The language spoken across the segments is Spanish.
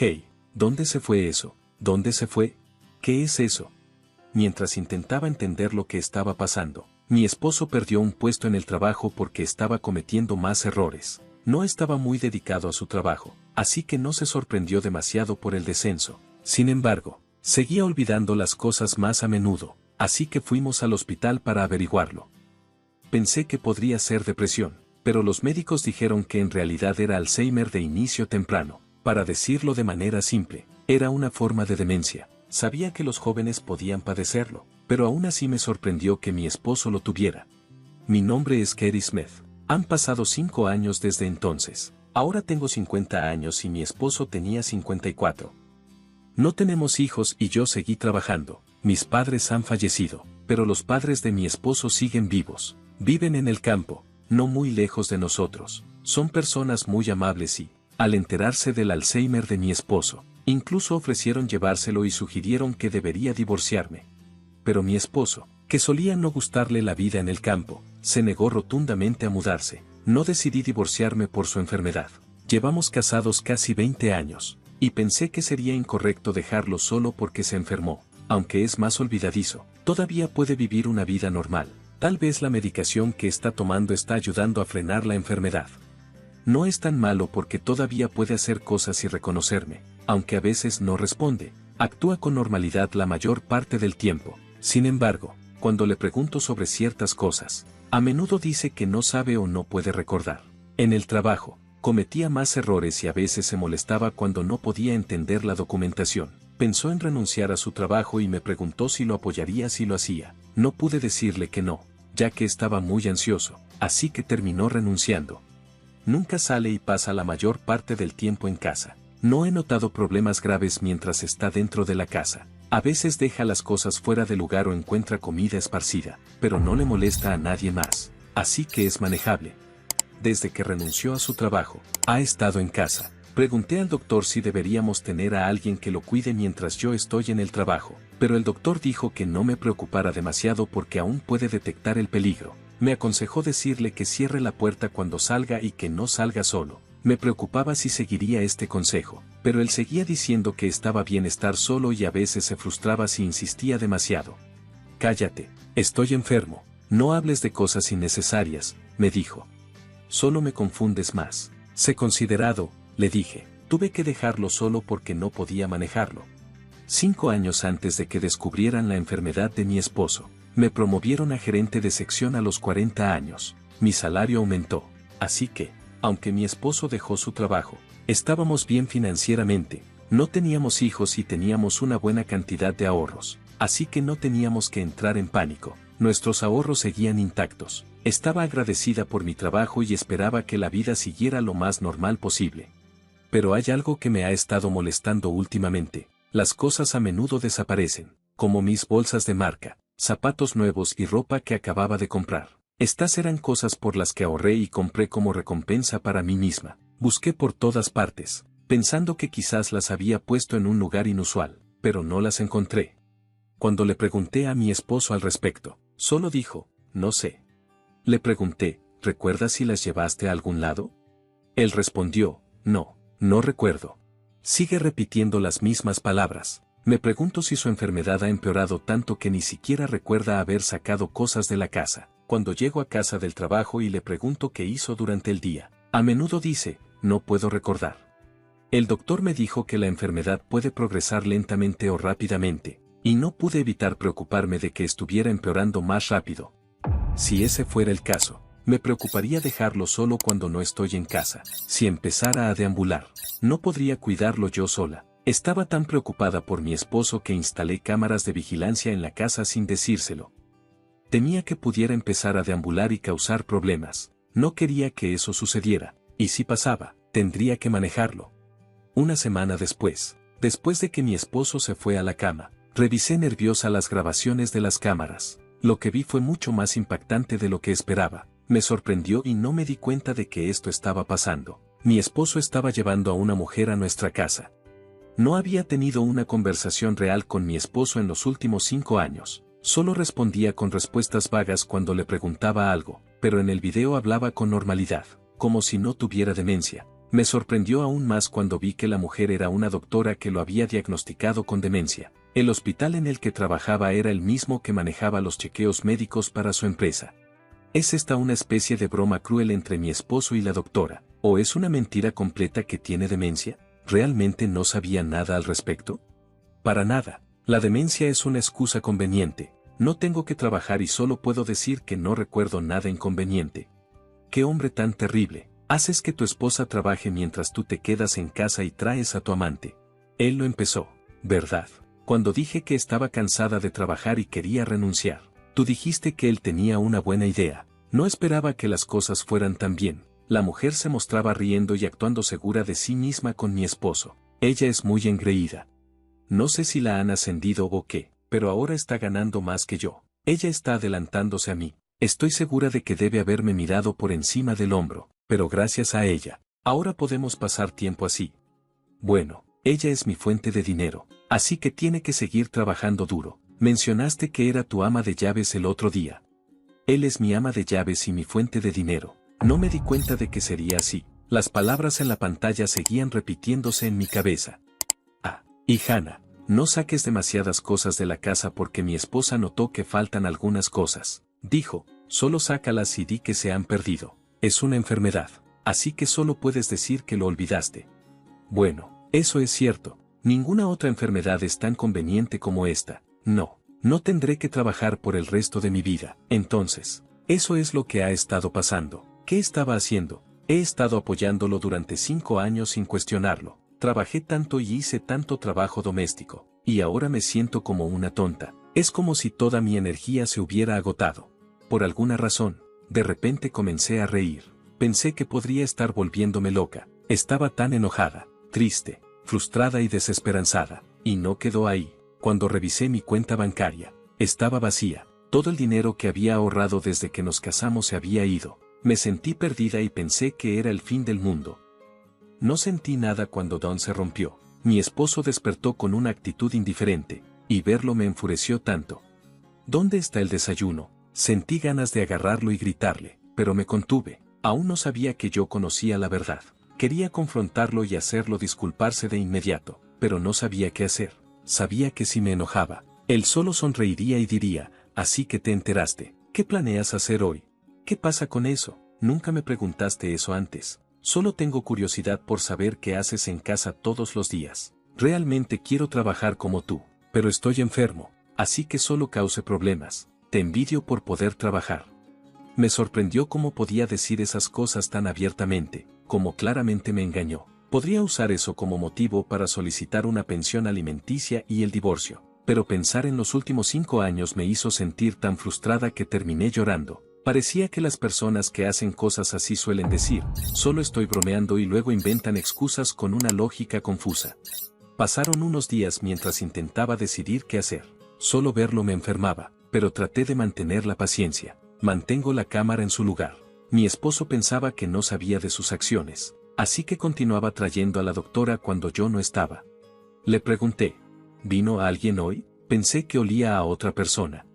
Hey, ¿dónde se fue eso? ¿Dónde se fue? ¿Qué es eso? Mientras intentaba entender lo que estaba pasando, mi esposo perdió un puesto en el trabajo porque estaba cometiendo más errores. No estaba muy dedicado a su trabajo, así que no se sorprendió demasiado por el descenso. Sin embargo, seguía olvidando las cosas más a menudo, así que fuimos al hospital para averiguarlo. Pensé que podría ser depresión, pero los médicos dijeron que en realidad era Alzheimer de inicio temprano. Para decirlo de manera simple, era una forma de demencia. Sabía que los jóvenes podían padecerlo, pero aún así me sorprendió que mi esposo lo tuviera. Mi nombre es Kerry Smith. Han pasado 5 años desde entonces. Ahora tengo 50 años y mi esposo tenía 54. No tenemos hijos y yo seguí trabajando. Mis padres han fallecido, pero los padres de mi esposo siguen vivos. Viven en el campo, no muy lejos de nosotros. Son personas muy amables y, al enterarse del Alzheimer de mi esposo, incluso ofrecieron llevárselo y sugirieron que debería divorciarme. Pero mi esposo, que solía no gustarle la vida en el campo, se negó rotundamente a mudarse. No decidí divorciarme por su enfermedad. Llevamos casados casi 20 años, y pensé que sería incorrecto dejarlo solo porque se enfermó. Aunque es más olvidadizo, todavía puede vivir una vida normal. Tal vez la medicación que está tomando está ayudando a frenar la enfermedad. No es tan malo porque todavía puede hacer cosas y reconocerme, aunque a veces no responde. Actúa con normalidad la mayor parte del tiempo. Sin embargo, cuando le pregunto sobre ciertas cosas, a menudo dice que no sabe o no puede recordar. En el trabajo, cometía más errores y a veces se molestaba cuando no podía entender la documentación. Pensó en renunciar a su trabajo y me preguntó si lo apoyaría si lo hacía. No pude decirle que no, ya que estaba muy ansioso, así que terminó renunciando. Nunca sale y pasa la mayor parte del tiempo en casa. No he notado problemas graves mientras está dentro de la casa. A veces deja las cosas fuera de lugar o encuentra comida esparcida, pero no le molesta a nadie más, así que es manejable. Desde que renunció a su trabajo, ha estado en casa. Pregunté al doctor si deberíamos tener a alguien que lo cuide mientras yo estoy en el trabajo, pero el doctor dijo que no me preocupara demasiado porque aún puede detectar el peligro. Me aconsejó decirle que cierre la puerta cuando salga y que no salga solo. Me preocupaba si seguiría este consejo, pero él seguía diciendo que estaba bien estar solo y a veces se frustraba si insistía demasiado. Cállate, estoy enfermo, no hables de cosas innecesarias, me dijo. Solo me confundes más. Sé considerado, le dije. Tuve que dejarlo solo porque no podía manejarlo. 5 años antes de que descubrieran la enfermedad de mi esposo, me promovieron a gerente de sección a los 40 años. Mi salario aumentó, así que, aunque mi esposo dejó su trabajo, estábamos bien financieramente, no teníamos hijos y teníamos una buena cantidad de ahorros, así que no teníamos que entrar en pánico. Nuestros ahorros seguían intactos. Estaba agradecida por mi trabajo y esperaba que la vida siguiera lo más normal posible. Pero hay algo que me ha estado molestando últimamente. Las cosas a menudo desaparecen, como mis bolsas de marca, zapatos nuevos y ropa que acababa de comprar. Estas eran cosas por las que ahorré y compré como recompensa para mí misma. Busqué por todas partes, pensando que quizás las había puesto en un lugar inusual, pero no las encontré. Cuando le pregunté a mi esposo al respecto, solo dijo, no sé. Le pregunté, ¿recuerdas si las llevaste a algún lado? Él respondió, no recuerdo. Sigue repitiendo las mismas palabras. Me pregunto si su enfermedad ha empeorado tanto que ni siquiera recuerda haber sacado cosas de la casa. Cuando llego a casa del trabajo y le pregunto qué hizo durante el día, a menudo dice, no puedo recordar. El doctor me dijo que la enfermedad puede progresar lentamente o rápidamente, y no pude evitar preocuparme de que estuviera empeorando más rápido. Si ese fuera el caso, me preocuparía dejarlo solo cuando no estoy en casa. Si empezara a deambular, no podría cuidarlo yo sola. Estaba tan preocupada por mi esposo que instalé cámaras de vigilancia en la casa sin decírselo. Temía que pudiera empezar a deambular y causar problemas. No quería que eso sucediera, y si pasaba, tendría que manejarlo. Una semana después de que mi esposo se fue a la cama, revisé nerviosa las grabaciones de las cámaras. Lo que vi fue mucho más impactante de lo que esperaba. Me sorprendió y no me di cuenta de que esto estaba pasando. Mi esposo estaba llevando a una mujer a nuestra casa. No había tenido una conversación real con mi esposo en los últimos 5 años. Solo respondía con respuestas vagas cuando le preguntaba algo, pero en el video hablaba con normalidad, como si no tuviera demencia. Me sorprendió aún más cuando vi que la mujer era una doctora que lo había diagnosticado con demencia. El hospital en el que trabajaba era el mismo que manejaba los chequeos médicos para su empresa. ¿Es esta una especie de broma cruel entre mi esposo y la doctora? ¿O es una mentira completa que tiene demencia? ¿Realmente no sabía nada al respecto? Para nada. La demencia es una excusa conveniente. No tengo que trabajar y solo puedo decir que no recuerdo nada inconveniente. ¡Qué hombre tan terrible! Haces que tu esposa trabaje mientras tú te quedas en casa y traes a tu amante. Él lo empezó, ¿verdad? Cuando dije que estaba cansada de trabajar y quería renunciar, tú dijiste que él tenía una buena idea. No esperaba que las cosas fueran tan bien. La mujer se mostraba riendo y actuando segura de sí misma con mi esposo. Ella es muy engreída. No sé si la han ascendido o qué, pero ahora está ganando más que yo. Ella está adelantándose a mí. Estoy segura de que debe haberme mirado por encima del hombro, pero gracias a ella, ahora podemos pasar tiempo así. Bueno, ella es mi fuente de dinero, así que tiene que seguir trabajando duro. Mencionaste que era tu ama de llaves el otro día. Él es mi ama de llaves y mi fuente de dinero. No me di cuenta de que sería así. Las palabras en la pantalla seguían repitiéndose en mi cabeza. Ah, y Hannah, no saques demasiadas cosas de la casa porque mi esposa notó que faltan algunas cosas. Dijo, solo sácalas y di que se han perdido. Es una enfermedad, así que solo puedes decir que lo olvidaste. Bueno, eso es cierto. Ninguna otra enfermedad es tan conveniente como esta. No tendré que trabajar por el resto de mi vida. Entonces, eso es lo que ha estado pasando. ¿Qué estaba haciendo? He estado apoyándolo durante 5 años sin cuestionarlo. Trabajé tanto y hice tanto trabajo doméstico, y ahora me siento como una tonta. Es como si toda mi energía se hubiera agotado. Por alguna razón, de repente comencé a reír. Pensé que podría estar volviéndome loca. Estaba tan enojada, triste, frustrada y desesperanzada. Y no quedó ahí. Cuando revisé mi cuenta bancaria, estaba vacía. Todo el dinero que había ahorrado desde que nos casamos se había ido. Me sentí perdida y pensé que era el fin del mundo. No sentí nada cuando Dawn se rompió. Mi esposo despertó con una actitud indiferente, y verlo me enfureció tanto. ¿Dónde está el desayuno? Sentí ganas de agarrarlo y gritarle, pero me contuve. Aún no sabía que yo conocía la verdad. Quería confrontarlo y hacerlo disculparse de inmediato, pero no sabía qué hacer. Sabía que si me enojaba, él solo sonreiría y diría, así que te enteraste. ¿Qué planeas hacer hoy? ¿Qué pasa con eso? Nunca me preguntaste eso antes. Solo tengo curiosidad por saber qué haces en casa todos los días. Realmente quiero trabajar como tú, pero estoy enfermo, así que solo cause problemas. Te envidio por poder trabajar. Me sorprendió cómo podía decir esas cosas tan abiertamente, como claramente me engañó. Podría usar eso como motivo para solicitar una pensión alimenticia y el divorcio, pero pensar en los últimos 5 años me hizo sentir tan frustrada que terminé llorando. Parecía que las personas que hacen cosas así suelen decir, solo estoy bromeando y luego inventan excusas con una lógica confusa. Pasaron unos días mientras intentaba decidir qué hacer. Solo verlo me enfermaba, pero traté de mantener la paciencia. Mantengo la cámara en su lugar. Mi esposo pensaba que no sabía de sus acciones, así que continuaba trayendo a la doctora cuando yo no estaba. Le pregunté, ¿vino alguien hoy? Pensé que olía a otra persona.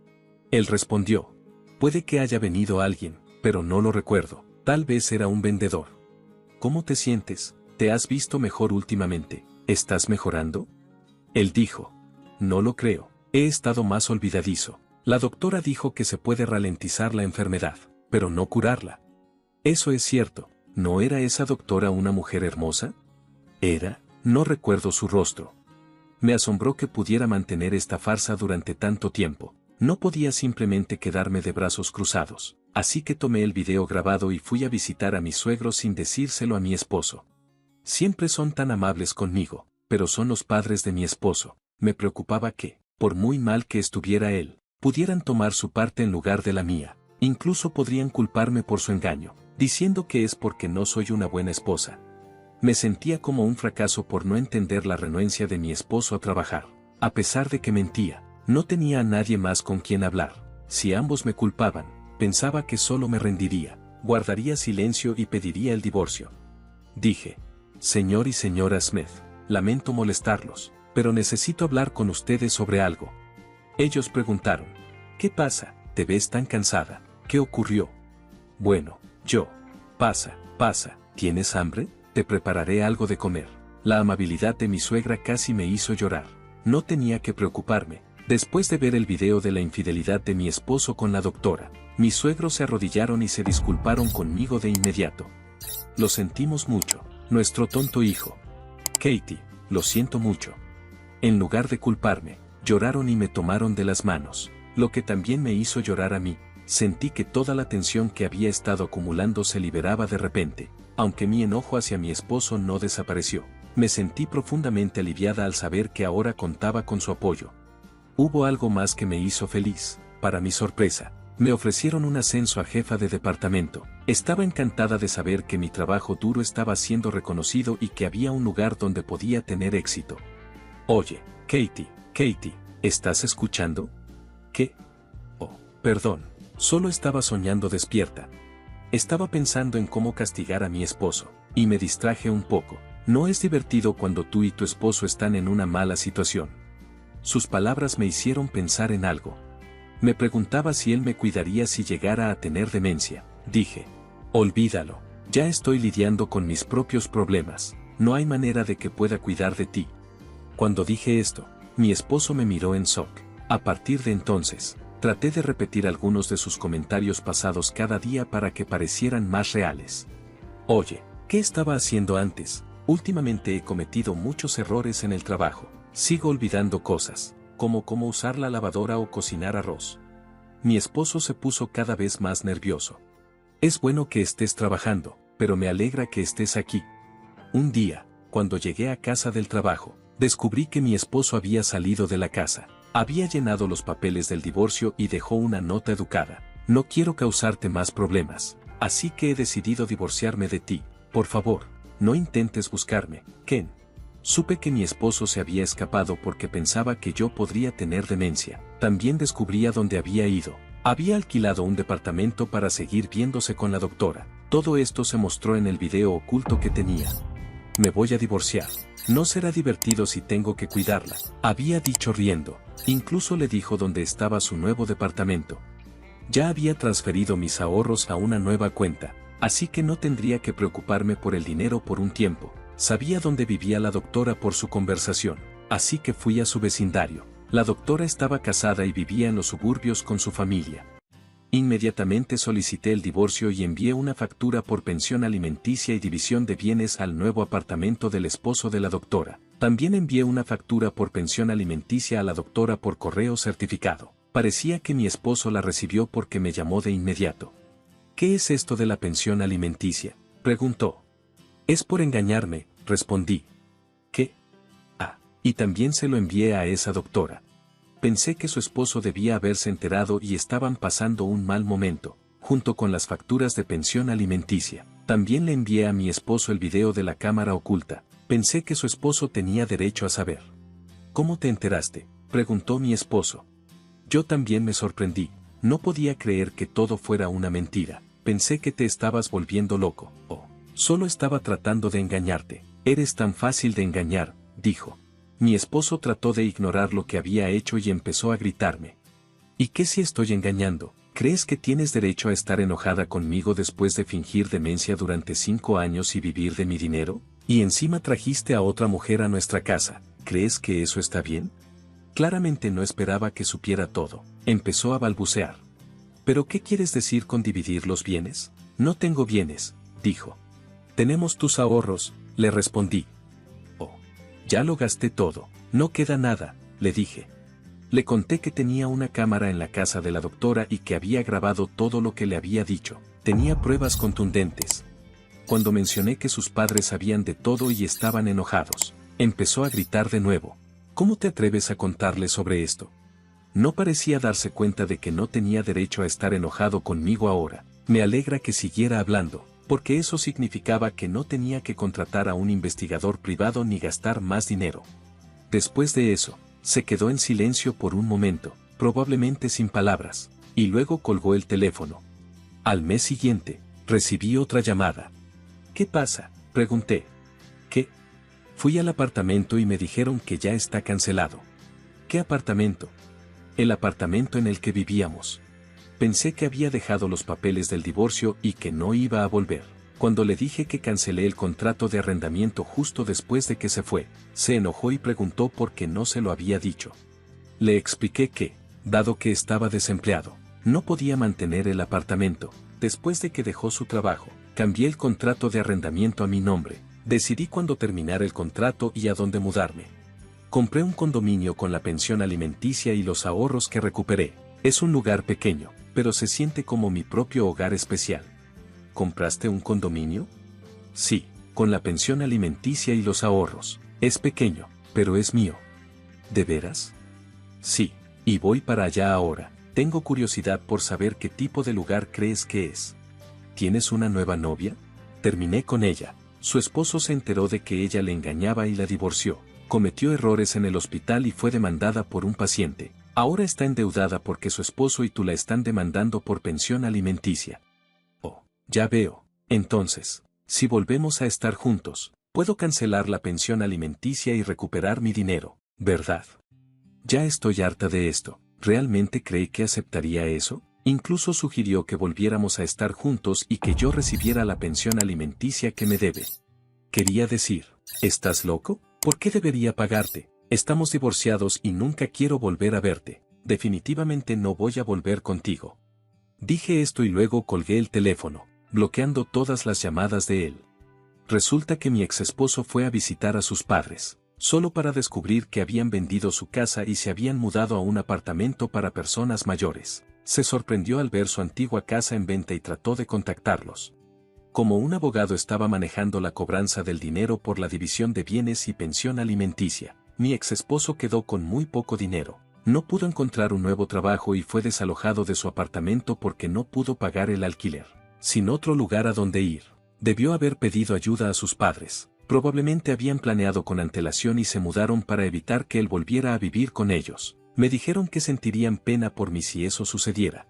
Él respondió, puede que haya venido alguien, pero no lo recuerdo. Tal vez era un vendedor. ¿Cómo te sientes? ¿Te has visto mejor últimamente? ¿Estás mejorando? Él dijo, no lo creo. He estado más olvidadizo. La doctora dijo que se puede ralentizar la enfermedad, pero no curarla. Eso es cierto. ¿No era esa doctora una mujer hermosa? ¿Era? No recuerdo su rostro. Me asombró que pudiera mantener esta farsa durante tanto tiempo. No podía simplemente quedarme de brazos cruzados, así que tomé el video grabado y fui a visitar a mis suegros sin decírselo a mi esposo. Siempre son tan amables conmigo, pero son los padres de mi esposo. Me preocupaba que, por muy mal que estuviera él, pudieran tomar su parte en lugar de la mía. Incluso podrían culparme por su engaño, diciendo que es porque no soy una buena esposa. Me sentía como un fracaso por no entender la renuencia de mi esposo a trabajar. A pesar de que mentía, no tenía a nadie más con quien hablar. Si ambos me culpaban, pensaba que solo me rendiría, guardaría silencio y pediría el divorcio. Dije, señor y señora Smith, lamento molestarlos, pero necesito hablar con ustedes sobre algo. Ellos preguntaron, ¿qué pasa? ¿Te ves tan cansada? ¿Qué ocurrió? Bueno, pasa, ¿tienes hambre? te prepararé algo de comer. La amabilidad de mi suegra casi me hizo llorar. No tenía que preocuparme. Después de ver el video de la infidelidad de mi esposo con la doctora, mis suegros se arrodillaron y se disculparon conmigo de inmediato. Lo sentimos mucho, nuestro tonto hijo. Katie, lo siento mucho. En lugar de culparme, lloraron y me tomaron de las manos, lo que también me hizo llorar a mí. Sentí que toda la tensión que había estado acumulando se liberaba de repente, aunque mi enojo hacia mi esposo no desapareció. Me sentí profundamente aliviada al saber que ahora contaba con su apoyo. Hubo algo más que me hizo feliz. Para mi sorpresa, me ofrecieron un ascenso a jefa de departamento. Estaba encantada de saber que mi trabajo duro estaba siendo reconocido y que había un lugar donde podía tener éxito. Oye, Katie, ¿estás escuchando? ¿Qué? Oh, perdón, solo estaba soñando despierta. Estaba pensando en cómo castigar a mi esposo, y me distraje un poco. No es divertido cuando tú y tu esposo están en una mala situación. Sus palabras me hicieron pensar en algo. Me preguntaba si él me cuidaría si llegara a tener demencia. Dije, olvídalo, ya estoy lidiando con mis propios problemas, no hay manera de que pueda cuidar de ti. Cuando dije esto, mi esposo me miró en shock. A partir de entonces, traté de repetir algunos de sus comentarios pasados cada día para que parecieran más reales. Oye, ¿qué estaba haciendo antes? Últimamente he cometido muchos errores en el trabajo. Sigo olvidando cosas, como cómo usar la lavadora o cocinar arroz. Mi esposo se puso cada vez más nervioso. Es bueno que estés trabajando, pero me alegra que estés aquí. Un día, cuando llegué a casa del trabajo, descubrí que mi esposo había salido de la casa. Había llenado los papeles del divorcio y dejó una nota educada. No quiero causarte más problemas, así que he decidido divorciarme de ti. Por favor, no intentes buscarme, Ken. Supe que mi esposo se había escapado porque pensaba que yo podría tener demencia. También descubrí a dónde había ido. Había alquilado un departamento para seguir viéndose con la doctora. Todo esto se mostró en el video oculto que tenía. Me voy a divorciar. No será divertido si tengo que cuidarla, había dicho riendo. Incluso le dijo dónde estaba su nuevo departamento. Ya había transferido mis ahorros a una nueva cuenta, así que no tendría que preocuparme por el dinero por un tiempo. Sabía dónde vivía la doctora por su conversación, así que fui a su vecindario. La doctora estaba casada y vivía en los suburbios con su familia. Inmediatamente solicité el divorcio y envié una factura por pensión alimenticia y división de bienes al nuevo apartamento del esposo de la doctora. También envié una factura por pensión alimenticia a la doctora por correo certificado. Parecía que mi esposo la recibió porque me llamó de inmediato. ¿Qué es esto de la pensión alimenticia?, preguntó. Es por engañarme, respondí. ¿Qué? Ah, y también se lo envié a esa doctora. Pensé que su esposo debía haberse enterado y estaban pasando un mal momento, junto con las facturas de pensión alimenticia. También le envié a mi esposo el video de la cámara oculta. Pensé que su esposo tenía derecho a saber. ¿Cómo te enteraste?, preguntó mi esposo. Yo también me sorprendí. No podía creer que todo fuera una mentira. Pensé que te estabas volviendo loco. Oh, solo estaba tratando de engañarte. Eres tan fácil de engañar, dijo. Mi esposo trató de ignorar lo que había hecho y empezó a gritarme. ¿Y qué si estoy engañando? ¿Crees que tienes derecho a estar enojada conmigo después de fingir demencia durante 5 años y vivir de mi dinero? Y encima trajiste a otra mujer a nuestra casa. ¿Crees que eso está bien? Claramente no esperaba que supiera todo. Empezó a balbucear. ¿Pero qué quieres decir con dividir los bienes? No tengo bienes, dijo. Tenemos tus ahorros, le respondí. Ya lo gasté todo, no queda nada, le dije. Le conté que tenía una cámara en la casa de la doctora y que había grabado todo lo que le había dicho. Tenía pruebas contundentes. Cuando mencioné que sus padres sabían de todo y estaban enojados, empezó a gritar de nuevo. ¿Cómo te atreves a contarle sobre esto? No parecía darse cuenta de que no tenía derecho a estar enojado conmigo ahora. Me alegra que siguiera hablando, porque eso significaba que no tenía que contratar a un investigador privado ni gastar más dinero. Después de eso, se quedó en silencio por un momento, probablemente sin palabras, y luego colgó el teléfono. Al mes siguiente, recibí otra llamada. ¿Qué pasa?, pregunté. ¿Qué? Fui al apartamento y me dijeron que ya está cancelado. ¿Qué apartamento? El apartamento en el que vivíamos. Pensé que había dejado los papeles del divorcio y que no iba a volver. Cuando le dije que cancelé el contrato de arrendamiento justo después de que se fue, se enojó y preguntó por qué no se lo había dicho. Le expliqué que, dado que estaba desempleado, no podía mantener el apartamento. Después de que dejó su trabajo, cambié el contrato de arrendamiento a mi nombre. Decidí cuándo terminar el contrato y a dónde mudarme. Compré un condominio con la pensión alimenticia y los ahorros que recuperé. Es un lugar pequeño, pero se siente como mi propio hogar especial. ¿Compraste un condominio? Sí, con la pensión alimenticia y los ahorros. Es pequeño, pero es mío. ¿De veras? Sí, y voy para allá ahora. Tengo curiosidad por saber qué tipo de lugar crees que es. ¿Tienes una nueva novia? Terminé con ella. Su esposo se enteró de que ella le engañaba y la divorció. Cometió errores en el hospital y fue demandada por un paciente. Ahora está endeudada porque su esposo y tú la están demandando por pensión alimenticia. Oh, ya veo. Entonces, si volvemos a estar juntos, puedo cancelar la pensión alimenticia y recuperar mi dinero, ¿verdad? Ya estoy harta de esto. ¿Realmente cree que aceptaría eso? Incluso sugirió que volviéramos a estar juntos y que yo recibiera la pensión alimenticia que me debe. Quería decir, ¿estás loco? ¿Por qué debería pagarte? Estamos divorciados y nunca quiero volver a verte. Definitivamente no voy a volver contigo. Dije esto y luego colgué el teléfono, bloqueando todas las llamadas de él. Resulta que mi exesposo fue a visitar a sus padres, solo para descubrir que habían vendido su casa y se habían mudado a un apartamento para personas mayores. Se sorprendió al ver su antigua casa en venta y trató de contactarlos. Como un abogado estaba manejando la cobranza del dinero por la división de bienes y pensión alimenticia, mi exesposo quedó con muy poco dinero. No pudo encontrar un nuevo trabajo y fue desalojado de su apartamento porque no pudo pagar el alquiler. Sin otro lugar a donde ir, debió haber pedido ayuda a sus padres. Probablemente habían planeado con antelación y se mudaron para evitar que él volviera a vivir con ellos. Me dijeron que sentirían pena por mí si eso sucediera.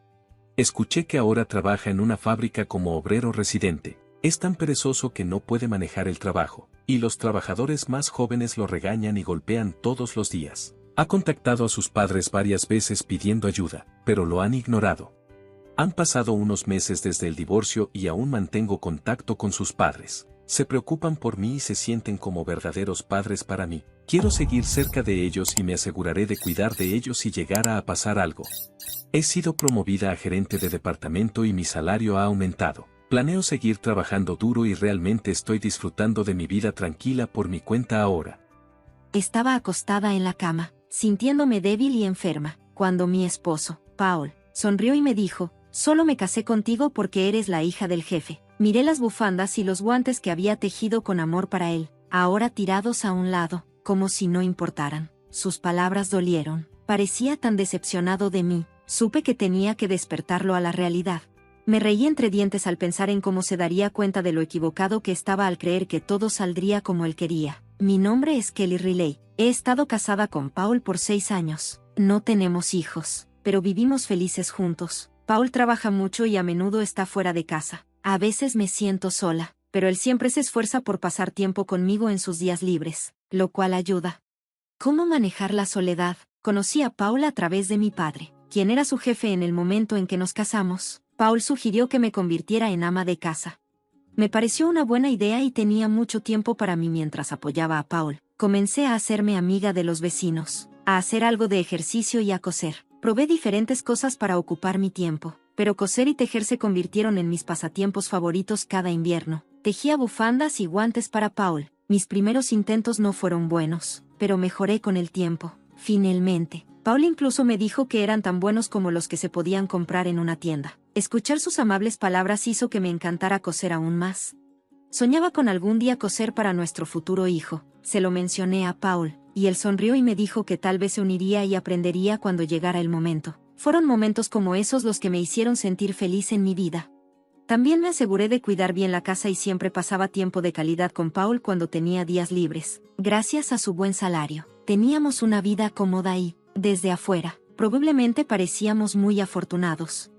Escuché que ahora trabaja en una fábrica como obrero residente. Es tan perezoso que no puede manejar el trabajo, y los trabajadores más jóvenes lo regañan y golpean todos los días. Ha contactado a sus padres varias veces pidiendo ayuda, pero lo han ignorado. Han pasado unos meses desde el divorcio y aún mantengo contacto con sus padres. Se preocupan por mí y se sienten como verdaderos padres para mí. Quiero seguir cerca de ellos y me aseguraré de cuidar de ellos si llegara a pasar algo. He sido promovida a gerente de departamento y mi salario ha aumentado. Planeo seguir trabajando duro y realmente estoy disfrutando de mi vida tranquila por mi cuenta ahora. Estaba acostada en la cama, sintiéndome débil y enferma, cuando mi esposo, Paul, sonrió y me dijo, «Solo me casé contigo porque eres la hija del jefe». Miré las bufandas y los guantes que había tejido con amor para él, ahora tirados a un lado, como si no importaran. Sus palabras dolieron. Parecía tan decepcionado de mí. Supe que tenía que despertarlo a la realidad. Me reí entre dientes al pensar en cómo se daría cuenta de lo equivocado que estaba al creer que todo saldría como él quería. Mi nombre es Kelly Riley. He estado casada con Paul por 6 años. No tenemos hijos, pero vivimos felices juntos. Paul trabaja mucho y a menudo está fuera de casa. A veces me siento sola, pero él siempre se esfuerza por pasar tiempo conmigo en sus días libres, lo cual ayuda. ¿Cómo manejar la soledad? Conocí a Paul a través de mi padre, quien era su jefe en el momento en que nos casamos. Paul sugirió que me convirtiera en ama de casa. Me pareció una buena idea y tenía mucho tiempo para mí mientras apoyaba a Paul. Comencé a hacerme amiga de los vecinos, a hacer algo de ejercicio y a coser. Probé diferentes cosas para ocupar mi tiempo, pero coser y tejer se convirtieron en mis pasatiempos favoritos cada invierno. Tejía bufandas y guantes para Paul. Mis primeros intentos no fueron buenos, pero mejoré con el tiempo. Finalmente, Paul incluso me dijo que eran tan buenos como los que se podían comprar en una tienda. Escuchar sus amables palabras hizo que me encantara coser aún más. Soñaba con algún día coser para nuestro futuro hijo. Se lo mencioné a Paul, y él sonrió y me dijo que tal vez se uniría y aprendería cuando llegara el momento. Fueron momentos como esos los que me hicieron sentir feliz en mi vida. También me aseguré de cuidar bien la casa y siempre pasaba tiempo de calidad con Paul cuando tenía días libres. Gracias a su buen salario, teníamos una vida cómoda y, desde afuera, probablemente parecíamos muy afortunados.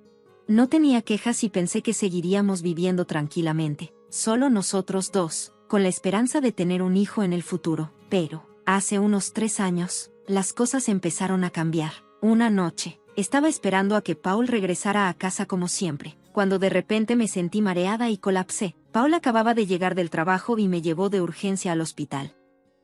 No tenía quejas y pensé que seguiríamos viviendo tranquilamente, solo nosotros dos, con la esperanza de tener un hijo en el futuro. Pero, hace unos 3 años, las cosas empezaron a cambiar. Una noche, estaba esperando a que Paul regresara a casa como siempre, cuando de repente me sentí mareada y colapsé. Paul acababa de llegar del trabajo y me llevó de urgencia al hospital.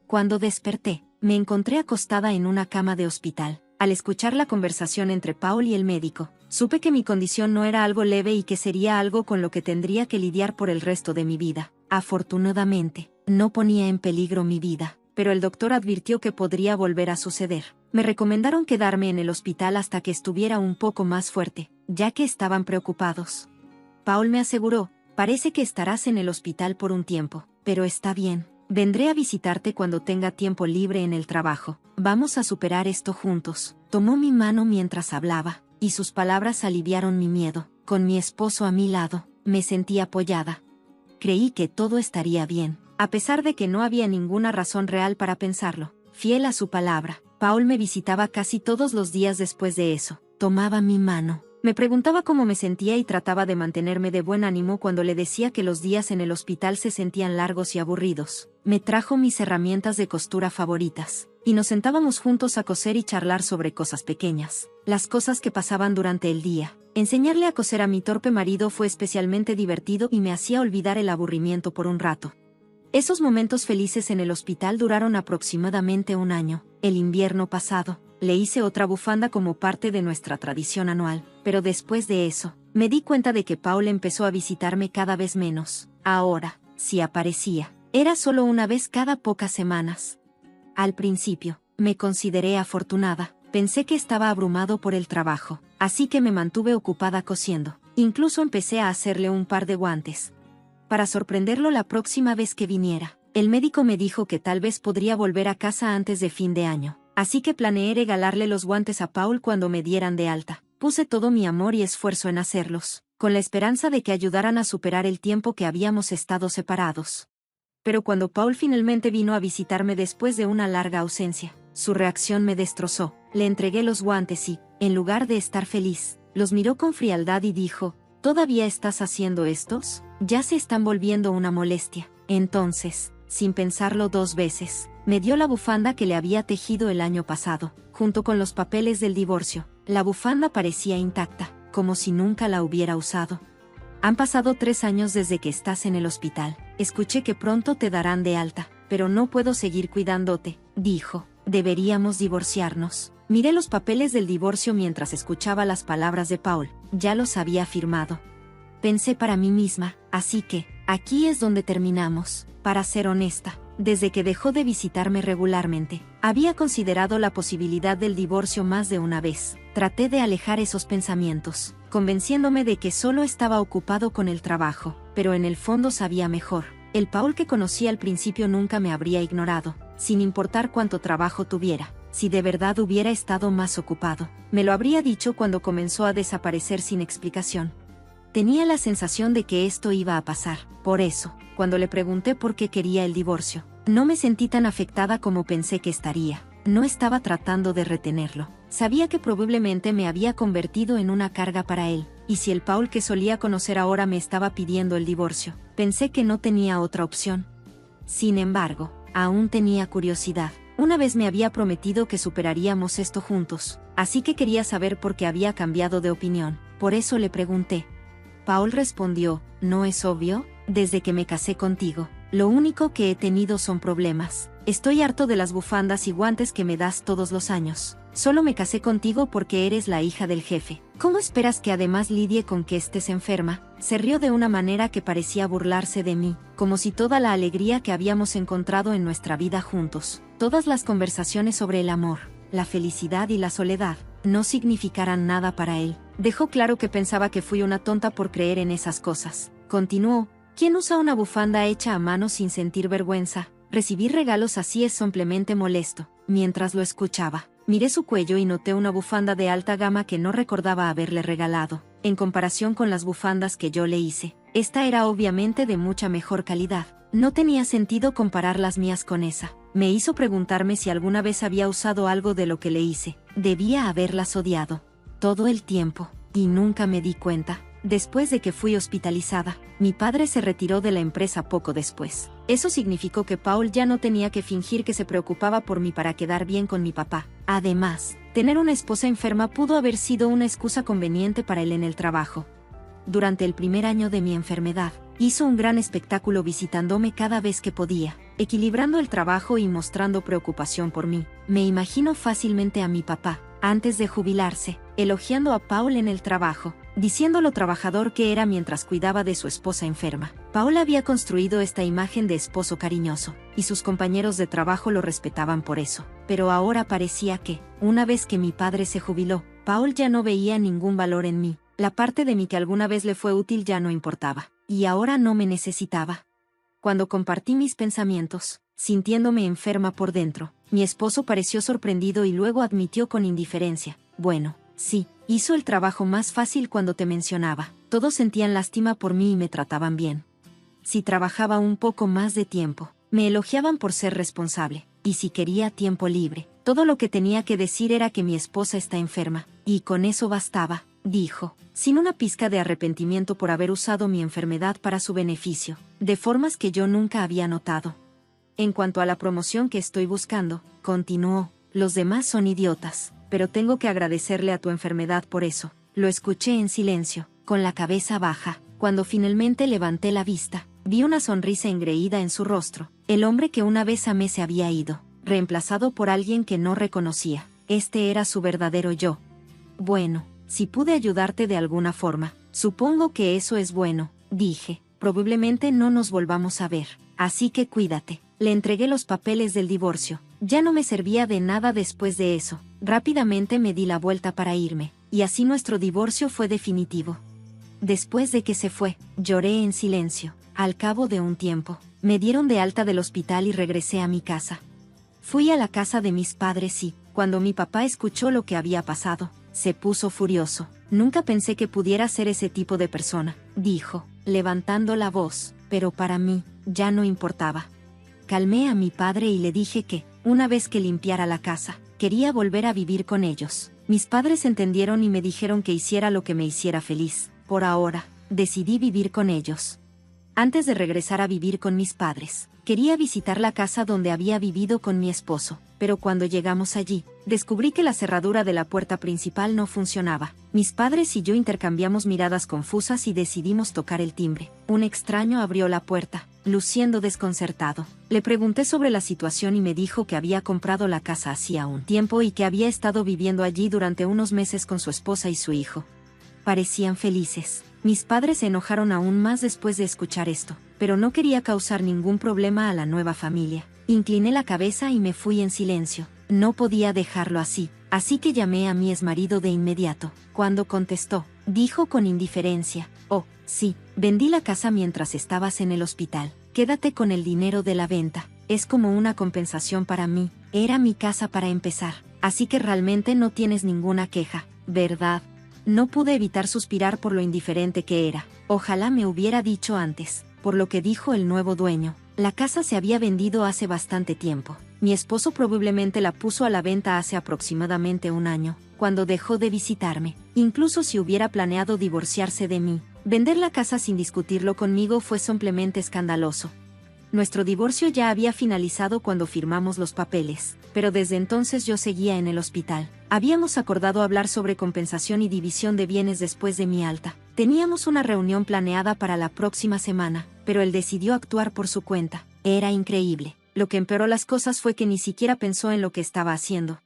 Cuando desperté, me encontré acostada en una cama de hospital. Al escuchar la conversación entre Paul y el médico, supe que mi condición no era algo leve y que sería algo con lo que tendría que lidiar por el resto de mi vida. Afortunadamente, no ponía en peligro mi vida, pero el doctor advirtió que podría volver a suceder. Me recomendaron quedarme en el hospital hasta que estuviera un poco más fuerte, ya que estaban preocupados. Paul me aseguró, parece que estarás en el hospital por un tiempo, pero está bien. Vendré a visitarte cuando tenga tiempo libre en el trabajo. Vamos a superar esto juntos. Tomó mi mano mientras hablaba, y sus palabras aliviaron mi miedo. Con mi esposo a mi lado, me sentí apoyada. Creí que todo estaría bien, a pesar de que no había ninguna razón real para pensarlo. Fiel a su palabra, Paul me visitaba casi todos los días después de eso. Tomaba mi mano. Me preguntaba cómo me sentía y trataba de mantenerme de buen ánimo cuando le decía que los días en el hospital se sentían largos y aburridos. Me trajo mis herramientas de costura favoritas, y nos sentábamos juntos a coser y charlar sobre cosas pequeñas, las cosas que pasaban durante el día. Enseñarle a coser a mi torpe marido fue especialmente divertido y me hacía olvidar el aburrimiento por un rato. Esos momentos felices en el hospital duraron aproximadamente un año. El invierno pasado, le hice otra bufanda como parte de nuestra tradición anual, pero después de eso, me di cuenta de que Paul empezó a visitarme cada vez menos. Ahora, si aparecía, era solo una vez cada pocas semanas. Al principio, me consideré afortunada, pensé que estaba abrumado por el trabajo, así que me mantuve ocupada cosiendo. Incluso empecé a hacerle un par de guantes. Para sorprenderlo la próxima vez que viniera, el médico me dijo que tal vez podría volver a casa antes de fin de año. Así que planeé regalarle los guantes a Paul cuando me dieran de alta. Puse todo mi amor y esfuerzo en hacerlos, con la esperanza de que ayudaran a superar el tiempo que habíamos estado separados. Pero cuando Paul finalmente vino a visitarme después de una larga ausencia, su reacción me destrozó. Le entregué los guantes y, en lugar de estar feliz, los miró con frialdad y dijo, ¿todavía estás haciendo estos? Ya se están volviendo una molestia. Entonces, sin pensarlo dos veces, me dio la bufanda que le había tejido el año pasado, junto con los papeles del divorcio. La bufanda parecía intacta, como si nunca la hubiera usado. Han pasado 3 años desde que estás en el hospital. Escuché que pronto te darán de alta, pero no puedo seguir cuidándote, dijo. Deberíamos divorciarnos. Miré los papeles del divorcio mientras escuchaba las palabras de Paul. Ya los había firmado. Pensé para mí misma, así que, aquí es donde terminamos. Para ser honesta, desde que dejó de visitarme regularmente, había considerado la posibilidad del divorcio más de una vez. Traté de alejar esos pensamientos, convenciéndome de que solo estaba ocupado con el trabajo, pero en el fondo sabía mejor. El Paul que conocí al principio nunca me habría ignorado, sin importar cuánto trabajo tuviera. Si de verdad hubiera estado más ocupado, me lo habría dicho cuando comenzó a desaparecer sin explicación. Tenía la sensación de que esto iba a pasar. Por eso, cuando le pregunté por qué quería el divorcio, no me sentí tan afectada como pensé que estaría. No estaba tratando de retenerlo. Sabía que probablemente me había convertido en una carga para él, y si el Paul que solía conocer ahora me estaba pidiendo el divorcio, pensé que no tenía otra opción. Sin embargo, aún tenía curiosidad. Una vez me había prometido que superaríamos esto juntos, así que quería saber por qué había cambiado de opinión. Por eso le pregunté. Paul respondió, ¿no es obvio? Desde que me casé contigo, lo único que he tenido son problemas. Estoy harto de las bufandas y guantes que me das todos los años. Solo me casé contigo porque eres la hija del jefe. ¿Cómo esperas que además lidie con que estés enferma? Se rió de una manera que parecía burlarse de mí, como si toda la alegría que habíamos encontrado en nuestra vida juntos, todas las conversaciones sobre el amor, la felicidad y la soledad, no significaran nada para él. Dejó claro que pensaba que fui una tonta por creer en esas cosas. Continuó, ¿quién usa una bufanda hecha a mano sin sentir vergüenza? Recibir regalos así es simplemente molesto. Mientras lo escuchaba, miré su cuello y noté una bufanda de alta gama que no recordaba haberle regalado. En comparación con las bufandas que yo le hice, esta era obviamente de mucha mejor calidad. No tenía sentido comparar las mías con esa. Me hizo preguntarme si alguna vez había usado algo de lo que le hice. Debía haberlas odiado todo el tiempo, y nunca me di cuenta. Después de que fui hospitalizada, mi padre se retiró de la empresa poco después. Eso significó que Paul ya no tenía que fingir que se preocupaba por mí para quedar bien con mi papá. Además, tener una esposa enferma pudo haber sido una excusa conveniente para él en el trabajo. durante el primer año de mi enfermedad, hizo un gran espectáculo visitándome cada vez que podía, equilibrando el trabajo y mostrando preocupación por mí. Me imagino fácilmente a mi papá, antes de jubilarse, elogiando a Paul en el trabajo, diciendo lo trabajador que era mientras cuidaba de su esposa enferma. Paul había construido esta imagen de esposo cariñoso, y sus compañeros de trabajo lo respetaban por eso. Pero ahora parecía que, una vez que mi padre se jubiló, Paul ya no veía ningún valor en mí. La parte de mí que alguna vez le fue útil ya no importaba, y ahora no me necesitaba. Cuando compartí mis pensamientos, sintiéndome enferma por dentro, mi esposo pareció sorprendido y luego admitió con indiferencia: bueno, sí, hizo el trabajo más fácil cuando te mencionaba. Todos sentían lástima por mí y me trataban bien. Si trabajaba un poco más de tiempo, me elogiaban por ser responsable, y si quería tiempo libre, todo lo que tenía que decir era que mi esposa está enferma, y con eso bastaba, dijo, sin una pizca de arrepentimiento por haber usado mi enfermedad para su beneficio, de formas que yo nunca había notado. En cuanto a la promoción que estoy buscando, continuó, los demás son idiotas, pero tengo que agradecerle a tu enfermedad por eso. Lo escuché en silencio, con la cabeza baja. Cuando finalmente levanté la vista, vi una sonrisa engreída en su rostro. El hombre que una vez amé se había ido, reemplazado por alguien que no reconocía. Este era su verdadero yo. Bueno, si pude ayudarte de alguna forma, supongo que eso es bueno, dije. Probablemente no nos volvamos a ver, así que cuídate. Le entregué los papeles del divorcio. Ya no me servía de nada después de eso. Rápidamente me di la vuelta para irme, y así nuestro divorcio fue definitivo. Después de que se fue, lloré en silencio. Al cabo de un tiempo, me dieron de alta del hospital y regresé a mi casa. Fui a la casa de mis padres y, cuando mi papá escuchó lo que había pasado, se puso furioso. Nunca pensé que pudiera ser ese tipo de persona, dijo, levantando la voz, pero para mí, ya no importaba. Calmé a mi padre y le dije que, una vez que limpiara la casa, quería volver a vivir con ellos. Mis padres entendieron y me dijeron que hiciera lo que me hiciera feliz. Por ahora, decidí vivir con ellos. Antes de regresar a vivir con mis padres, quería visitar la casa donde había vivido con mi esposo, pero cuando llegamos allí, descubrí que la cerradura de la puerta principal no funcionaba. Mis padres y yo intercambiamos miradas confusas y decidimos tocar el timbre. Un extraño abrió la puerta, luciendo desconcertado. Le pregunté sobre la situación y me dijo que había comprado la casa hacía un tiempo y que había estado viviendo allí durante unos meses con su esposa y su hijo. Parecían felices. Mis padres se enojaron aún más después de escuchar esto, pero no quería causar ningún problema a la nueva familia. Incliné la cabeza y me fui en silencio. No podía dejarlo así que llamé a mi exmarido de inmediato. Cuando contestó, dijo con indiferencia: oh, sí, vendí la casa mientras estabas en el hospital. Quédate con el dinero de la venta. Es como una compensación para mí. Era mi casa para empezar, así que realmente no tienes ninguna queja, ¿verdad? No pude evitar suspirar por lo indiferente que era. Ojalá me hubiera dicho antes, por lo que dijo el nuevo dueño. La casa se había vendido hace bastante tiempo. Mi esposo probablemente la puso a la venta hace aproximadamente un año, cuando dejó de visitarme. Incluso si hubiera planeado divorciarse de mí, vender la casa sin discutirlo conmigo fue simplemente escandaloso. Nuestro divorcio ya había finalizado cuando firmamos los papeles, pero desde entonces yo seguía en el hospital. Habíamos acordado hablar sobre compensación y división de bienes después de mi alta. Teníamos una reunión planeada para la próxima semana, pero él decidió actuar por su cuenta. Era increíble. Lo que empeoró las cosas fue que ni siquiera pensó en lo que estaba haciendo.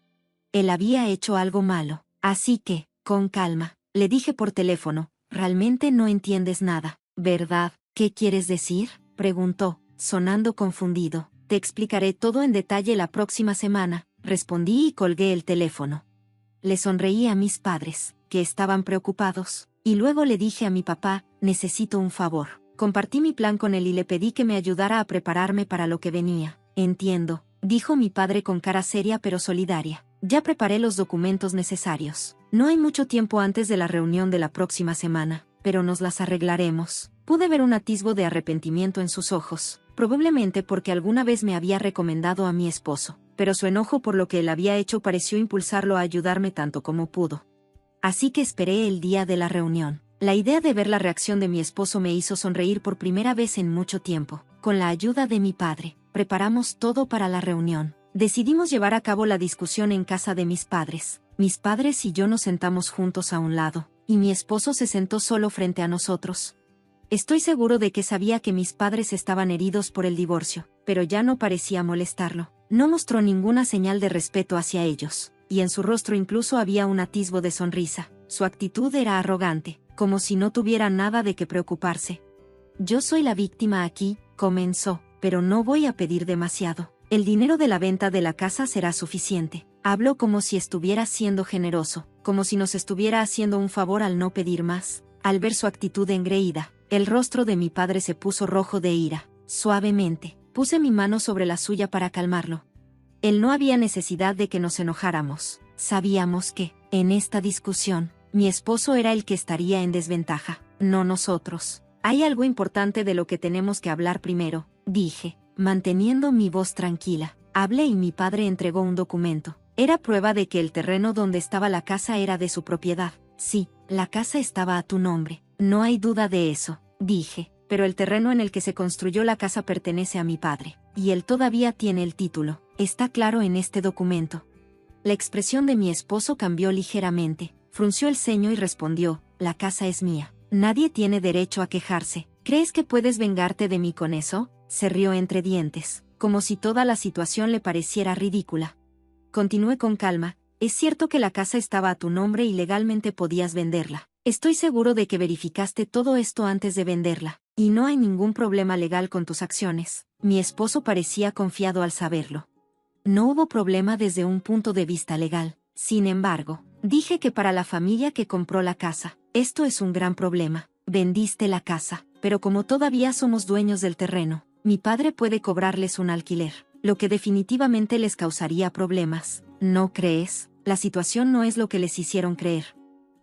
Él había hecho algo malo, así que, con calma, le dije por teléfono: realmente no entiendes nada, ¿verdad? ¿Qué quieres decir?, preguntó, sonando confundido. Te explicaré todo en detalle la próxima semana, respondí y colgué el teléfono. Le sonreí a mis padres, que estaban preocupados, y luego le dije a mi papá: necesito un favor. Compartí mi plan con él y le pedí que me ayudara a prepararme para lo que venía. Entiendo, dijo mi padre con cara seria pero solidaria. Ya preparé los documentos necesarios. No hay mucho tiempo antes de la reunión de la próxima semana, pero nos las arreglaremos. Pude ver un atisbo de arrepentimiento en sus ojos, probablemente porque alguna vez me había recomendado a mi esposo, pero su enojo por lo que él había hecho pareció impulsarlo a ayudarme tanto como pudo. Así que esperé el día de la reunión. La idea de ver la reacción de mi esposo me hizo sonreír por primera vez en mucho tiempo. Con la ayuda de mi padre, preparamos todo para la reunión. Decidimos llevar a cabo la discusión en casa de mis padres. Mis padres y yo nos sentamos juntos a un lado. y mi esposo se sentó solo frente a nosotros. Estoy seguro de que sabía que mis padres estaban heridos por el divorcio, pero ya no parecía molestarlo. No mostró ninguna señal de respeto hacia ellos, y en su rostro incluso había un atisbo de sonrisa. Su actitud era arrogante, como si no tuviera nada de qué preocuparse. Yo soy la víctima aquí, comenzó, pero no voy a pedir demasiado. El dinero de la venta de la casa será suficiente. Habló como si estuviera siendo generoso, como si nos estuviera haciendo un favor al no pedir más. Al ver su actitud engreída, el rostro de mi padre se puso rojo de ira. Suavemente, puse mi mano sobre la suya para calmarlo. Él no había necesidad de que nos enojáramos. Sabíamos que, en esta discusión, mi esposo era el que estaría en desventaja, no nosotros. Hay algo importante de lo que tenemos que hablar primero, dije, manteniendo mi voz tranquila. Hablé y mi padre entregó un documento. Era prueba de que el terreno donde estaba la casa era de su propiedad. Sí, la casa estaba a tu nombre, no hay duda de eso, dije, pero el terreno en el que se construyó la casa pertenece a mi padre, y él todavía tiene el título. Está claro en este documento. La expresión de mi esposo cambió ligeramente, frunció el ceño y respondió, la casa es mía. Nadie tiene derecho a quejarse. ¿Crees que puedes vengarte de mí con eso? Se rió entre dientes, como si toda la situación le pareciera ridícula. Continué con calma, es cierto que la casa estaba a tu nombre y legalmente podías venderla. Estoy seguro de que verificaste todo esto antes de venderla, y no hay ningún problema legal con tus acciones. Mi esposo parecía confiado al saberlo. No hubo problema desde un punto de vista legal. Sin embargo, dije que para la familia que compró la casa, esto es un gran problema. Vendiste la casa, pero como todavía somos dueños del terreno, mi padre puede cobrarles un alquiler, lo que definitivamente les causaría problemas. ¿No crees? La situación no es lo que les hicieron creer.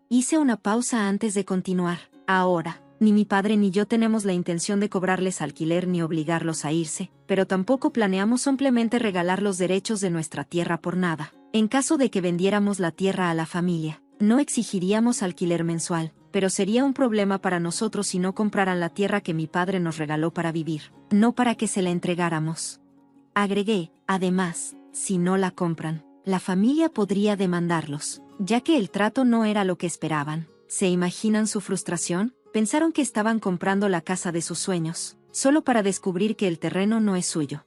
Hice una pausa antes de continuar. Ahora, ni mi padre ni yo tenemos la intención de cobrarles alquiler ni obligarlos a irse, pero tampoco planeamos simplemente regalar los derechos de nuestra tierra por nada. En caso de que vendiéramos la tierra a la familia, no exigiríamos alquiler mensual, pero sería un problema para nosotros si no compraran la tierra que mi padre nos regaló para vivir, no para que se la entregáramos. Agregué, además, si no la compran, la familia podría demandarlos, ya que el trato no era lo que esperaban. ¿Se imaginan su frustración? Pensaron que estaban comprando la casa de sus sueños, solo para descubrir que el terreno no es suyo.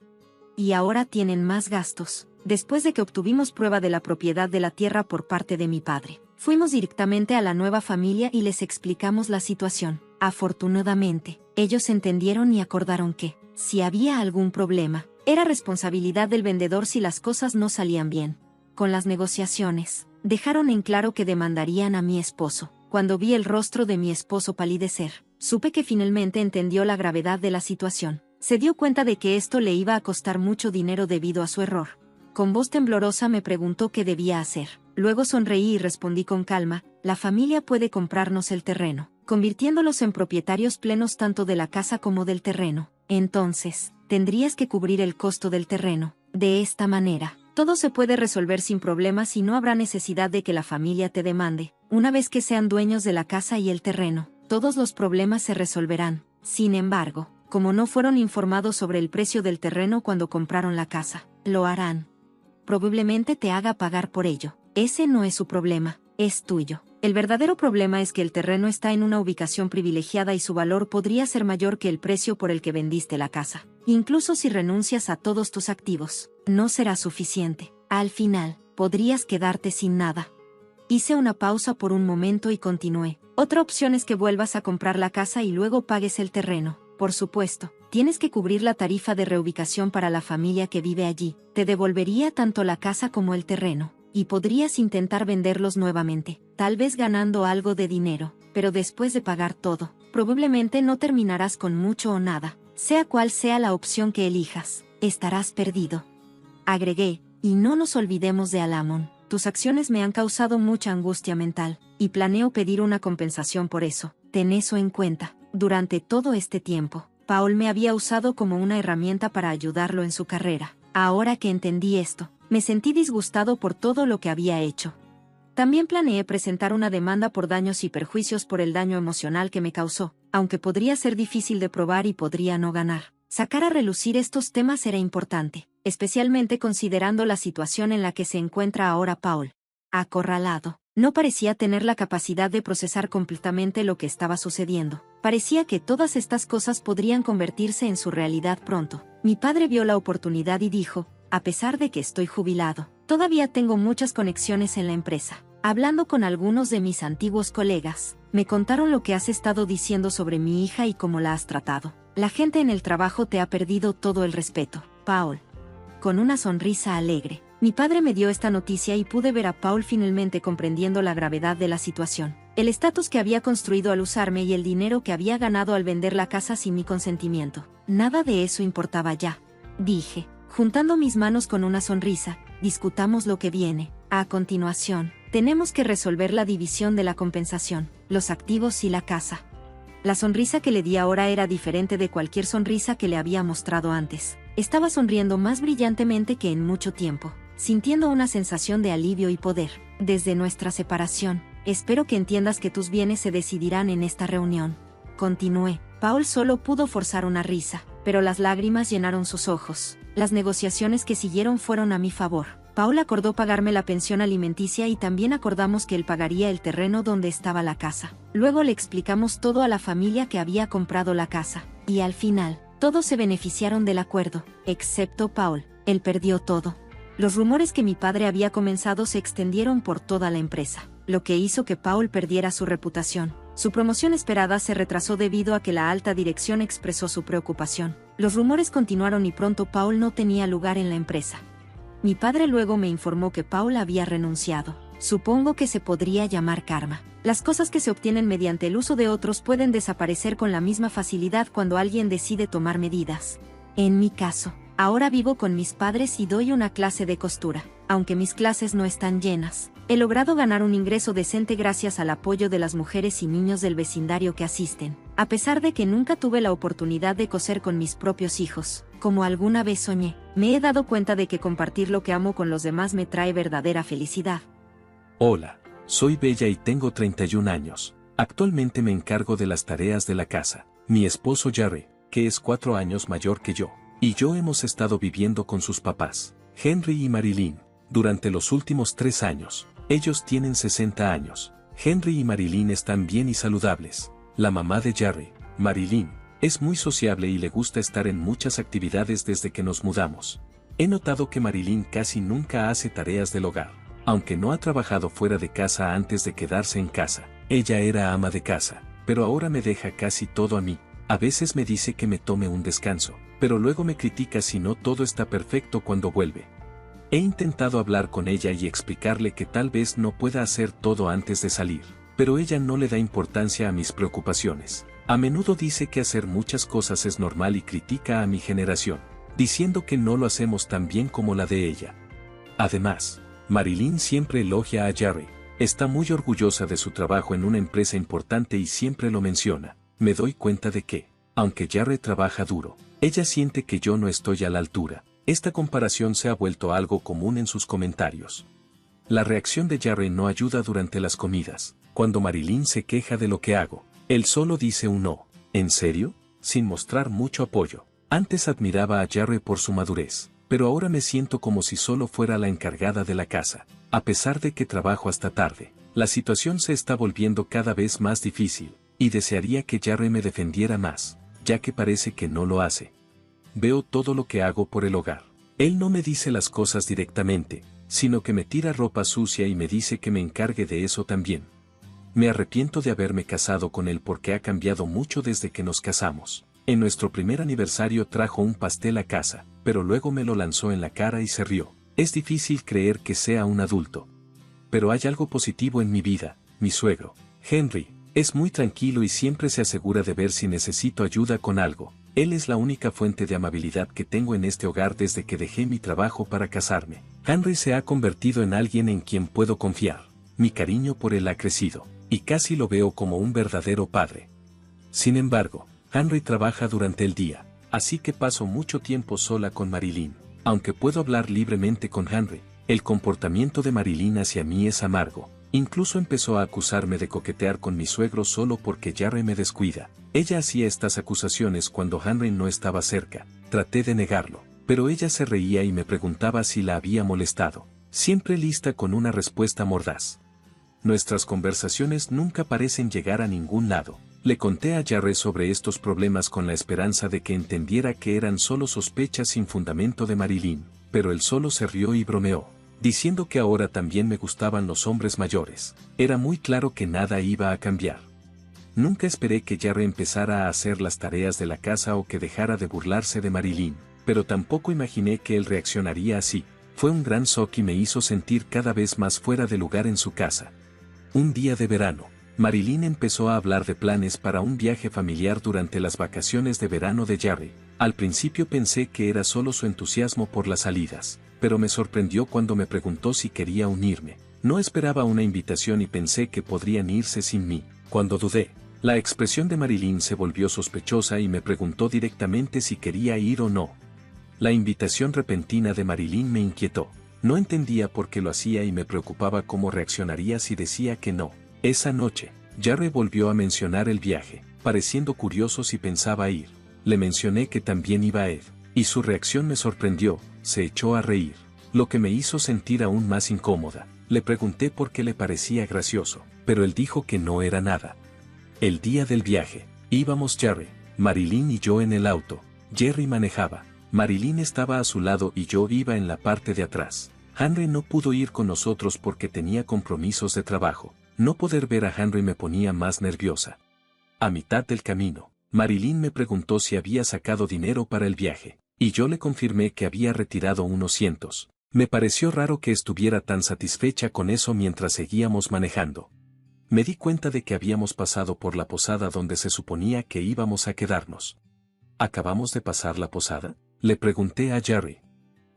Y ahora tienen más gastos. Después de que obtuvimos prueba de la propiedad de la tierra por parte de mi padre, fuimos directamente a la nueva familia y les explicamos la situación. Afortunadamente, ellos entendieron y acordaron que, si había algún problema, era responsabilidad del vendedor si las cosas no salían bien. Con las negociaciones, dejaron en claro que demandarían a mi esposo. Cuando vi el rostro de mi esposo palidecer, supe que finalmente entendió la gravedad de la situación. Se dio cuenta de que esto le iba a costar mucho dinero debido a su error. Con voz temblorosa me preguntó qué debía hacer. Luego sonreí y respondí con calma, la familia puede comprarnos el terreno, convirtiéndolos en propietarios plenos tanto de la casa como del terreno. Entonces, tendrías que cubrir el costo del terreno. De esta manera, todo se puede resolver sin problemas y no habrá necesidad de que la familia te demande. Una vez que sean dueños de la casa y el terreno, todos los problemas se resolverán. Sin embargo, como no fueron informados sobre el precio del terreno cuando compraron la casa, lo harán. Probablemente te haga pagar por ello. Ese no es su problema, es tuyo. El verdadero problema es que el terreno está en una ubicación privilegiada y su valor podría ser mayor que el precio por el que vendiste la casa. Incluso si renuncias a todos tus activos, no será suficiente. Al final, podrías quedarte sin nada. Hice una pausa por un momento y continué. Otra opción es que vuelvas a comprar la casa y luego pagues el terreno. Por supuesto, tienes que cubrir la tarifa de reubicación para la familia que vive allí. Te devolvería tanto la casa como el terreno, y podrías intentar venderlos nuevamente, tal vez ganando algo de dinero, pero después de pagar todo, probablemente no terminarás con mucho o nada. Sea cual sea la opción que elijas, estarás perdido. Agregué, y no nos olvidemos de Alamón. Tus acciones me han causado mucha angustia mental, y planeo pedir una compensación por eso. Ten eso en cuenta. Durante todo este tiempo, Paul me había usado como una herramienta para ayudarlo en su carrera. Ahora que entendí esto, me sentí disgustado por todo lo que había hecho. También planeé presentar una demanda por daños y perjuicios por el daño emocional que me causó, aunque podría ser difícil de probar y podría no ganar. Sacar a relucir estos temas era importante, especialmente considerando la situación en la que se encuentra ahora Paul. Acorralado, No parecía tener la capacidad de procesar completamente lo que estaba sucediendo. Parecía que todas estas cosas podrían convertirse en su realidad pronto. Mi padre vio la oportunidad y dijo, a pesar de que estoy jubilado, todavía tengo muchas conexiones en la empresa. Hablando con algunos de mis antiguos colegas, me contaron lo que has estado diciendo sobre mi hija y cómo la has tratado. La gente en el trabajo te ha perdido todo el respeto, Paul. Con una sonrisa alegre, mi padre me dio esta noticia y pude ver a Paul finalmente comprendiendo la gravedad de la situación. El estatus que había construido al usarme y el dinero que había ganado al vender la casa sin mi consentimiento. Nada de eso importaba ya. Dije, juntando mis manos con una sonrisa, discutamos lo que viene. A continuación, tenemos que resolver la división de la compensación, los activos y la casa. La sonrisa que le di ahora era diferente de cualquier sonrisa que le había mostrado antes. Estaba sonriendo más brillantemente que en mucho tiempo, sintiendo una sensación de alivio y poder. Desde nuestra separación, espero que entiendas que tus bienes se decidirán en esta reunión. Continué. Paul solo pudo forzar una risa, pero las lágrimas llenaron sus ojos. Las negociaciones que siguieron fueron a mi favor. Paul acordó pagarme la pensión alimenticia y también acordamos que él pagaría el terreno donde estaba la casa. Luego le explicamos todo a la familia que había comprado la casa. Y al final, todos se beneficiaron del acuerdo, excepto Paul. Él perdió todo. Los rumores que mi padre había comenzado se extendieron por toda la empresa, lo que hizo que Paul perdiera su reputación. Su promoción esperada se retrasó debido a que la alta dirección expresó su preocupación. Los rumores continuaron y pronto Paul no tenía lugar en la empresa. Mi padre luego me informó que Paul había renunciado. Supongo que se podría llamar karma. Las cosas que se obtienen mediante el uso de otros pueden desaparecer con la misma facilidad cuando alguien decide tomar medidas. En mi caso, ahora vivo con mis padres y doy una clase de costura. Aunque mis clases no están llenas, he logrado ganar un ingreso decente gracias al apoyo de las mujeres y niños del vecindario que asisten. A pesar de que nunca tuve la oportunidad de coser con mis propios hijos, como alguna vez soñé, me he dado cuenta de que compartir lo que amo con los demás me trae verdadera felicidad. Hola, soy Bella y tengo 31 años. Actualmente me encargo de las tareas de la casa. Mi esposo Jerry, que es 4 años mayor que yo, y yo hemos estado viviendo con sus papás, Henry y Marilyn, durante los últimos 3 años. Ellos tienen 60 años. Henry y Marilyn están bien y saludables. La mamá de Jerry, Marilyn, es muy sociable y le gusta estar en muchas actividades desde que nos mudamos. He notado que Marilyn casi nunca hace tareas del hogar. Aunque no ha trabajado fuera de casa antes de quedarse en casa, ella era ama de casa, pero ahora me deja casi todo a mí. A veces me dice que me tome un descanso, pero luego me critica si no todo está perfecto cuando vuelve. He intentado hablar con ella y explicarle que tal vez no pueda hacer todo antes de salir, pero ella no le da importancia a mis preocupaciones. A menudo dice que hacer muchas cosas es normal y critica a mi generación, diciendo que no lo hacemos tan bien como la de ella. Además, Marilyn siempre elogia a Jerry. Está muy orgullosa de su trabajo en una empresa importante y siempre lo menciona. Me doy cuenta de que, aunque Jerry trabaja duro, ella siente que yo no estoy a la altura. Esta comparación se ha vuelto algo común en sus comentarios. La reacción de Jerry no ayuda durante las comidas. Cuando Marilyn se queja de lo que hago, él solo dice un no. ¿En serio? Sin mostrar mucho apoyo. Antes admiraba a Jerry por su madurez, pero ahora me siento como si solo fuera la encargada de la casa. A pesar de que trabajo hasta tarde, la situación se está volviendo cada vez más difícil, y desearía que Jerry me defendiera más, ya que parece que no lo hace. Veo todo lo que hago por el hogar. Él no me dice las cosas directamente, sino que me tira ropa sucia y me dice que me encargue de eso también. Me arrepiento de haberme casado con él porque ha cambiado mucho desde que nos casamos. En nuestro primer aniversario trajo un pastel a casa, pero luego me lo lanzó en la cara y se rió. Es difícil creer que sea un adulto. Pero hay algo positivo en mi vida. Mi suegro, Henry, es muy tranquilo y siempre se asegura de ver si necesito ayuda con algo. Él es la única fuente de amabilidad que tengo en este hogar desde que dejé mi trabajo para casarme. Henry se ha convertido en alguien en quien puedo confiar. Mi cariño por él ha crecido, y casi lo veo como un verdadero padre. Sin embargo, Henry trabaja durante el día, así que paso mucho tiempo sola con Marilyn. Aunque puedo hablar libremente con Henry, el comportamiento de Marilyn hacia mí es amargo. Incluso empezó a acusarme de coquetear con mi suegro solo porque Jerry me descuida. Ella hacía estas acusaciones cuando Henry no estaba cerca. Traté de negarlo, pero ella se reía y me preguntaba si la había molestado, siempre lista con una respuesta mordaz. nuestras conversaciones nunca parecen llegar a ningún lado. Le conté a Jarrett sobre estos problemas con la esperanza de que entendiera que eran solo sospechas sin fundamento de Marilyn, pero él solo se rió y bromeó, diciendo que ahora también me gustaban los hombres mayores. Era muy claro que nada iba a cambiar. Nunca esperé que Jarrett empezara a hacer las tareas de la casa o que dejara de burlarse de Marilyn, pero tampoco imaginé que él reaccionaría así. Fue un gran shock y me hizo sentir cada vez más fuera de lugar en su casa. Un día de verano, Marilyn empezó a hablar de planes para un viaje familiar durante las vacaciones de verano de Jarrett. Al principio pensé que era solo su entusiasmo por las salidas, pero me sorprendió cuando me preguntó si quería unirme. No esperaba una invitación y pensé que podrían irse sin mí. Cuando dudé, la expresión de Marilyn se volvió sospechosa y me preguntó directamente si quería ir o no. La invitación repentina de Marilyn me inquietó. No entendía por qué lo hacía y me preocupaba cómo reaccionaría si decía que no. Esa noche, Jarrett volvió a mencionar el viaje, pareciendo curioso si pensaba ir. Le mencioné que también iba Ed, y su reacción me sorprendió, se echó a reír, lo que me hizo sentir aún más incómoda. Le pregunté por qué le parecía gracioso, pero él dijo que no era nada. El día del viaje, íbamos Jarrett, Marilyn y yo en el auto. Jerry manejaba. Marilyn estaba a su lado y yo iba en la parte de atrás. Henry no pudo ir con nosotros porque tenía compromisos de trabajo. No poder ver a Henry me ponía más nerviosa. A mitad del camino, Marilyn me preguntó si había sacado dinero para el viaje, y yo le confirmé que había retirado unos cientos. Me pareció raro que estuviera tan satisfecha con eso mientras seguíamos manejando. Me di cuenta de que habíamos pasado por la posada donde se suponía que íbamos a quedarnos. ¿Acabamos de pasar la posada?, le pregunté a Jarrett.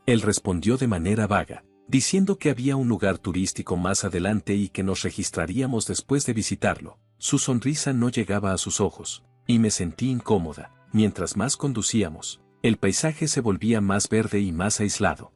Él respondió de manera vaga, diciendo que había un lugar turístico más adelante y que nos registraríamos después de visitarlo. Su sonrisa no llegaba a sus ojos, y me sentí incómoda. Mientras más conducíamos, el paisaje se volvía más verde y más aislado.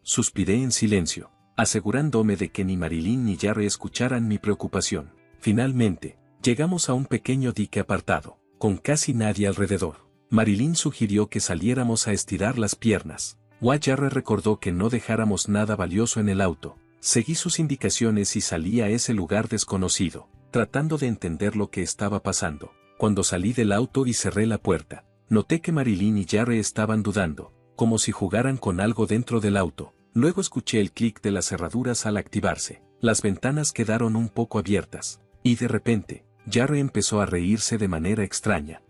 Suspiré en silencio, asegurándome de que ni Marilyn ni Jarrett escucharan mi preocupación. Finalmente, llegamos a un pequeño dique apartado, con casi nadie alrededor. Marilyn sugirió que saliéramos a estirar las piernas. Jarrett recordó que no dejáramos nada valioso en el auto. Seguí sus indicaciones y salí a ese lugar desconocido, tratando de entender lo que estaba pasando. Cuando salí del auto y cerré la puerta, noté que Marilyn y Jarrett estaban dudando, como si jugaran con algo dentro del auto. Luego escuché el clic de las cerraduras al activarse. Las ventanas quedaron un poco abiertas, y de repente, Jarrett empezó a reírse de manera extraña.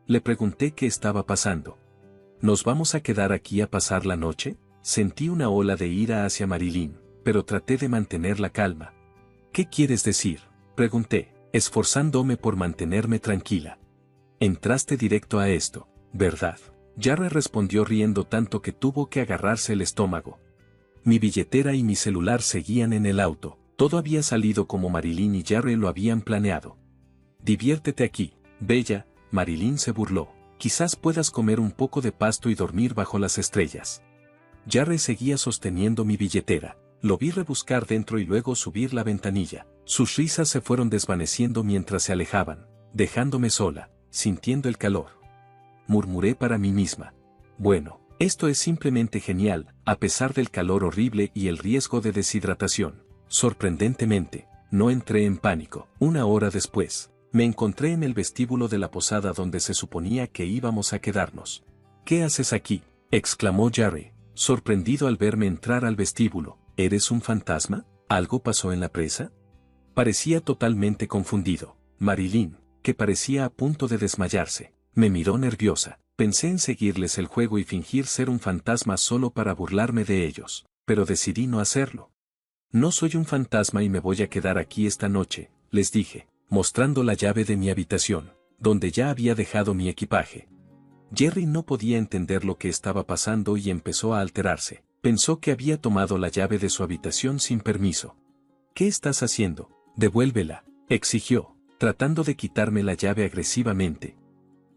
Le pregunté qué estaba pasando. ¿Nos vamos a quedar aquí a pasar la noche? Sentí una ola de ira hacia Marilyn, pero traté de mantener la calma. ¿Qué quieres decir?, pregunté, esforzándome por mantenerme tranquila. Entraste directo a esto, ¿verdad? Jarrett respondió riendo tanto que tuvo que agarrarse el estómago. Mi billetera y mi celular seguían en el auto. Todo había salido como Marilyn y Jarrett lo habían planeado. Diviértete aquí, bella. Marilyn se burló. Quizás puedas comer un poco de pasto y dormir bajo las estrellas. Jarrett seguía sosteniendo mi billetera. Lo vi rebuscar dentro y luego subir la ventanilla. Sus risas se fueron desvaneciendo mientras se alejaban, dejándome sola, sintiendo el calor. Murmuré para mí misma. Bueno, esto es simplemente genial, a pesar del calor horrible y el riesgo de deshidratación. Sorprendentemente, no entré en pánico. Una hora después, me encontré en el vestíbulo de la posada donde se suponía que íbamos a quedarnos. ¿Qué haces aquí?, exclamó Jarrett, sorprendido al verme entrar al vestíbulo. ¿Eres un fantasma? ¿Algo pasó en la presa? Parecía totalmente confundido. Marilyn, que parecía a punto de desmayarse, me miró nerviosa. Pensé en seguirles el juego y fingir ser un fantasma solo para burlarme de ellos, pero decidí no hacerlo. No soy un fantasma y me voy a quedar aquí esta noche, les dije, mostrando la llave de mi habitación, donde ya había dejado mi equipaje. Jerry no podía entender lo que estaba pasando y empezó a alterarse. Pensó que había tomado la llave de su habitación sin permiso. ¿Qué estás haciendo? Devuélvela, exigió, tratando de quitarme la llave agresivamente.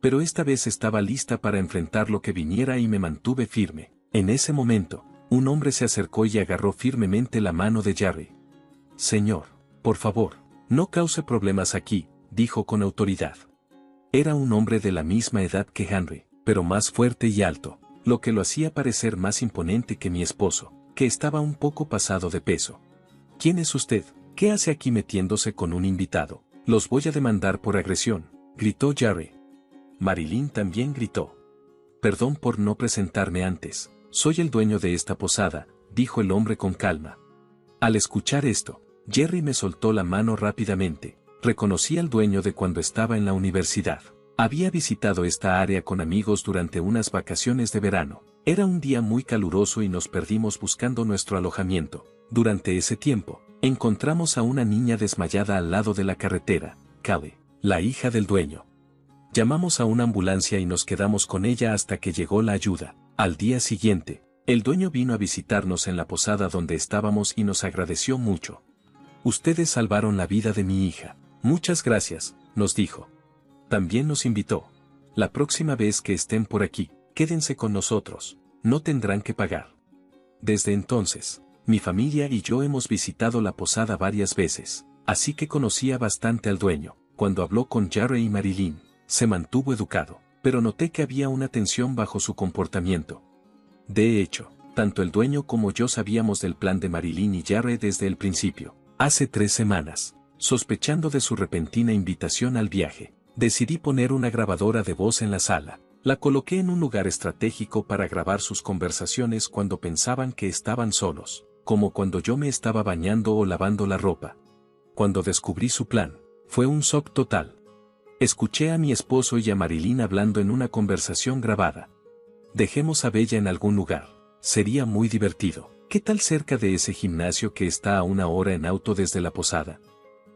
Pero esta vez estaba lista para enfrentar lo que viniera y me mantuve firme. En ese momento, un hombre se acercó y agarró firmemente la mano de Jerry. Señor, por favor, no cause problemas aquí, dijo con autoridad. Era un hombre de la misma edad que Henry, pero más fuerte y alto, lo que lo hacía parecer más imponente que mi esposo, que estaba un poco pasado de peso. ¿Quién es usted?, ¿Qué hace aquí metiéndose con un invitado? Los voy a demandar por agresión, gritó Jerry. Marilyn también gritó. Perdón por no presentarme antes, soy el dueño de esta posada, dijo el hombre con calma. Al escuchar esto, Jerry me soltó la mano rápidamente. Reconocí al dueño de cuando estaba en la universidad. Había visitado esta área con amigos durante unas vacaciones de verano. Era un día muy caluroso y nos perdimos buscando nuestro alojamiento. Durante ese tiempo, encontramos a una niña desmayada al lado de la carretera, Callie, la hija del dueño. Llamamos a una ambulancia y nos quedamos con ella hasta que llegó la ayuda. Al día siguiente, el dueño vino a visitarnos en la posada donde estábamos y nos agradeció mucho. Ustedes salvaron la vida de mi hija. Muchas gracias, nos dijo. También nos invitó. La próxima vez que estén por aquí, quédense con nosotros, no tendrán que pagar. Desde entonces, mi familia y yo hemos visitado la posada varias veces, así que conocía bastante al dueño. Cuando habló con Jerry y Marilyn, se mantuvo educado, pero noté que había una tensión bajo su comportamiento. De hecho, tanto el dueño como yo sabíamos del plan de Marilyn y Jerry desde el principio. Hace 3 semanas, sospechando de su repentina invitación al viaje, decidí poner una grabadora de voz en la sala. La coloqué en un lugar estratégico para grabar sus conversaciones cuando pensaban que estaban solos, como cuando yo me estaba bañando o lavando la ropa. Cuando descubrí su plan, fue un shock total. Escuché a mi esposo y a Marilyn hablando en una conversación grabada. Dejemos a Bella en algún lugar, sería muy divertido. ¿Qué tal cerca de ese gimnasio que está a 1 hora en auto desde la posada?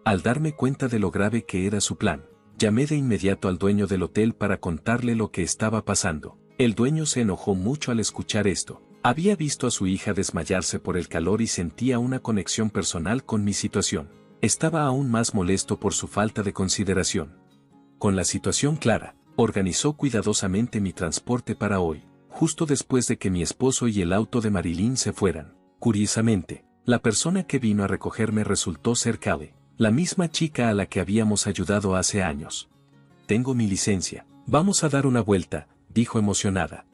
Al darme cuenta de lo grave que era su plan, llamé de inmediato al dueño del hotel para contarle lo que estaba pasando. El dueño se enojó mucho al escuchar esto. Había visto a su hija desmayarse por el calor y sentía una conexión personal con mi situación. Estaba aún más molesto por su falta de consideración. Con la situación clara, organizó cuidadosamente mi transporte para hoy, justo después de que mi esposo y el auto de Marilyn se fueran. Curiosamente, la persona que vino a recogerme resultó ser Callie, la misma chica a la que habíamos ayudado hace años. Tengo mi licencia, vamos a dar una vuelta, dijo emocionada.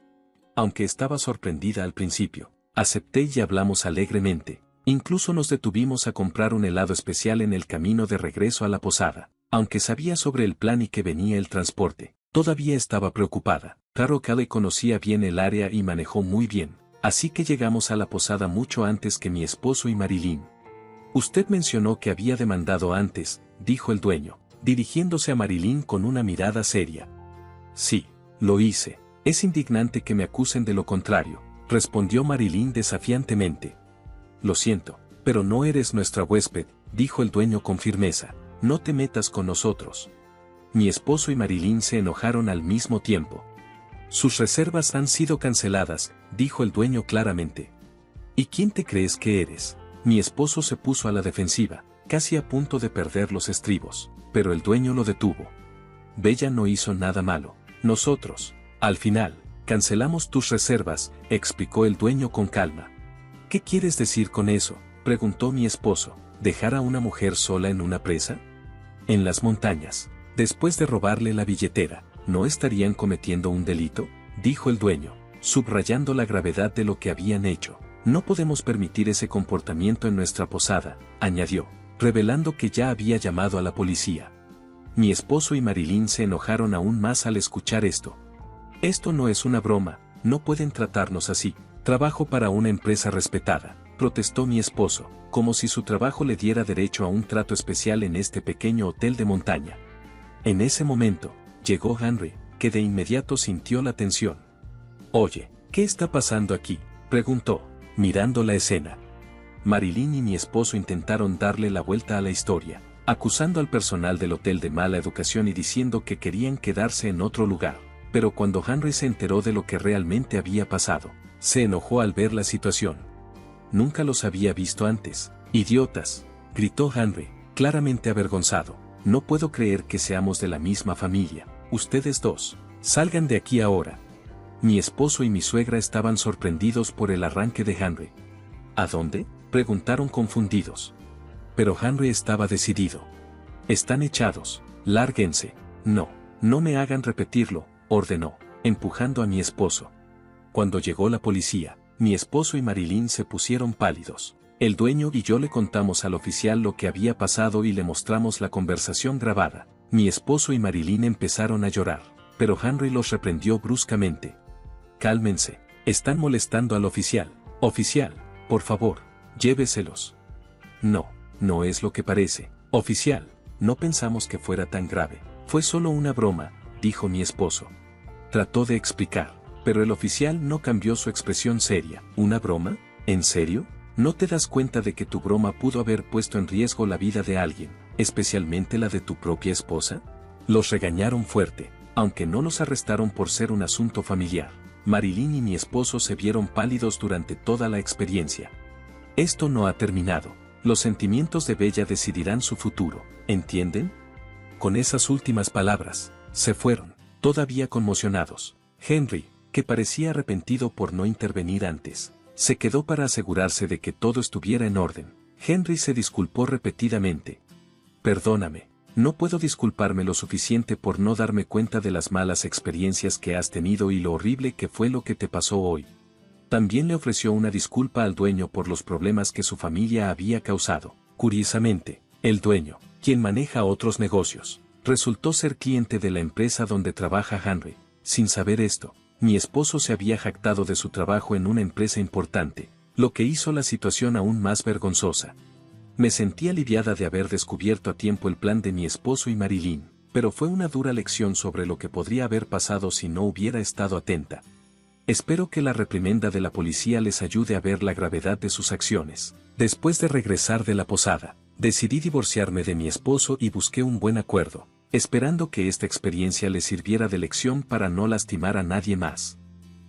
Aunque estaba sorprendida al principio, acepté y hablamos alegremente. Incluso nos detuvimos a comprar un helado especial en el camino de regreso a la posada. Aunque sabía sobre el plan y que venía el transporte, todavía estaba preocupada. Claro, Callie conocía bien el área y manejó muy bien, así que llegamos a la posada mucho antes que mi esposo y Marilyn. Usted mencionó que había demandado antes, dijo el dueño, dirigiéndose a Marilyn con una mirada seria. Sí, lo hice. Es indignante que me acusen de lo contrario, respondió Marilyn desafiantemente. Lo siento, pero no eres nuestra huésped, dijo el dueño con firmeza. No te metas con nosotros. Mi esposo y Marilyn se enojaron al mismo tiempo. Sus reservas han sido canceladas, dijo el dueño claramente. ¿Y quién te crees que eres? Mi esposo se puso a la defensiva, casi a punto de perder los estribos, pero el dueño lo detuvo. Bella no hizo nada malo. Nosotros, al final, cancelamos tus reservas, explicó el dueño con calma. ¿Qué quieres decir con eso?, preguntó mi esposo. ¿Dejar a una mujer sola en una presa? En las montañas, después de robarle la billetera, ¿no estarían cometiendo un delito?, dijo el dueño, subrayando la gravedad de lo que habían hecho. No podemos permitir ese comportamiento en nuestra posada, añadió, revelando que ya había llamado a la policía. Mi esposo y Marilyn se enojaron aún más al escuchar esto. Esto no es una broma, no pueden tratarnos así. Trabajo para una empresa respetada, protestó mi esposo, como si su trabajo le diera derecho a un trato especial en este pequeño hotel de montaña. En ese momento, llegó Henry, que de inmediato sintió la tensión. Oye, ¿qué está pasando aquí?, preguntó, mirando la escena. Marilyn y mi esposo intentaron darle la vuelta a la historia, acusando al personal del hotel de mala educación y diciendo que querían quedarse en otro lugar. Pero cuando Henry se enteró de lo que realmente había pasado, se enojó al ver la situación. Nunca los había visto antes. ¡Idiotas!, gritó Henry, claramente avergonzado. No puedo creer que seamos de la misma familia. Ustedes dos, salgan de aquí ahora. Mi esposo y mi suegra estaban sorprendidos por el arranque de Henry. ¿A dónde?, preguntaron confundidos. Pero Henry estaba decidido. Están echados, lárguense. No me hagan repetirlo, ordenó, empujando a mi esposo. Cuando llegó la policía, mi esposo y Marilyn se pusieron pálidos. El dueño y yo le contamos al oficial lo que había pasado y le mostramos la conversación grabada. Mi esposo y Marilyn empezaron a llorar, pero Henry los reprendió bruscamente. Cálmense, están molestando al oficial. Oficial, por favor, lléveselos. No, no es lo que parece. Oficial, no pensamos que fuera tan grave. Fue solo una broma, dijo mi esposo. Trató de explicar, pero el oficial no cambió su expresión seria. ¿Una broma? ¿En serio? ¿No te das cuenta de que tu broma pudo haber puesto en riesgo la vida de alguien, especialmente la de tu propia esposa? Los regañaron fuerte, aunque no los arrestaron por ser un asunto familiar. Marilyn y mi esposo se vieron pálidos durante toda la experiencia. Esto no ha terminado. Los sentimientos de Bella decidirán su futuro, ¿entienden? Con esas últimas palabras, se fueron, todavía conmocionados. Henry, que parecía arrepentido por no intervenir antes, se quedó para asegurarse de que todo estuviera en orden. Henry se disculpó repetidamente. Perdóname, no puedo disculparme lo suficiente por no darme cuenta de las malas experiencias que has tenido y lo horrible que fue lo que te pasó hoy. También le ofreció una disculpa al dueño por los problemas que su familia había causado. Curiosamente, el dueño, quien maneja otros negocios, resultó ser cliente de la empresa donde trabaja Henry. Sin saber esto, mi esposo se había jactado de su trabajo en una empresa importante, lo que hizo la situación aún más vergonzosa. Me sentí aliviada de haber descubierto a tiempo el plan de mi esposo y Marilyn, pero fue una dura lección sobre lo que podría haber pasado si no hubiera estado atenta. Espero que la reprimenda de la policía les ayude a ver la gravedad de sus acciones. Después de regresar de la posada, decidí divorciarme de mi esposo y busqué un buen acuerdo, esperando que esta experiencia les sirviera de lección para no lastimar a nadie más.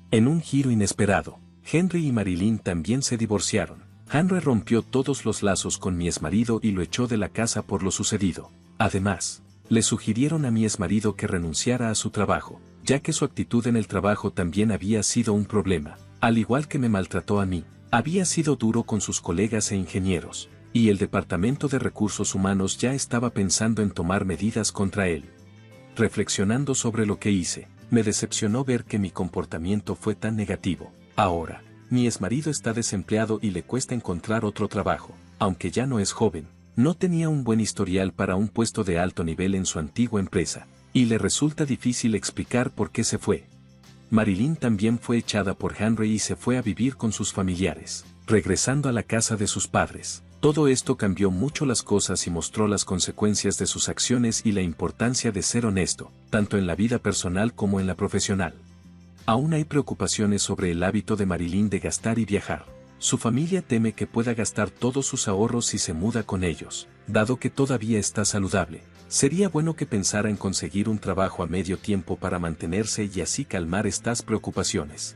En un giro inesperado, Henry y Marilyn también se divorciaron. Henry rompió todos los lazos con mi exmarido y lo echó de la casa por lo sucedido. Además, le sugirieron a mi exmarido que renunciara a su trabajo, ya que su actitud en el trabajo también había sido un problema. Al igual que me maltrató a mí, había sido duro con sus colegas e ingenieros, y el Departamento de Recursos Humanos ya estaba pensando en tomar medidas contra él. Reflexionando sobre lo que hice, me decepcionó ver que mi comportamiento fue tan negativo. Ahora, mi exmarido está desempleado y le cuesta encontrar otro trabajo, aunque ya no es joven. No tenía un buen historial para un puesto de alto nivel en su antigua empresa, y le resulta difícil explicar por qué se fue. Marilyn también fue echada por Henry y se fue a vivir con sus familiares, regresando a la casa de sus padres. Todo esto cambió mucho las cosas y mostró las consecuencias de sus acciones y la importancia de ser honesto, tanto en la vida personal como en la profesional. Aún hay preocupaciones sobre el hábito de Marilyn de gastar y viajar. Su familia teme que pueda gastar todos sus ahorros si se muda con ellos, dado que todavía está saludable. Sería bueno que pensara en conseguir un trabajo a medio tiempo para mantenerse y así calmar estas preocupaciones.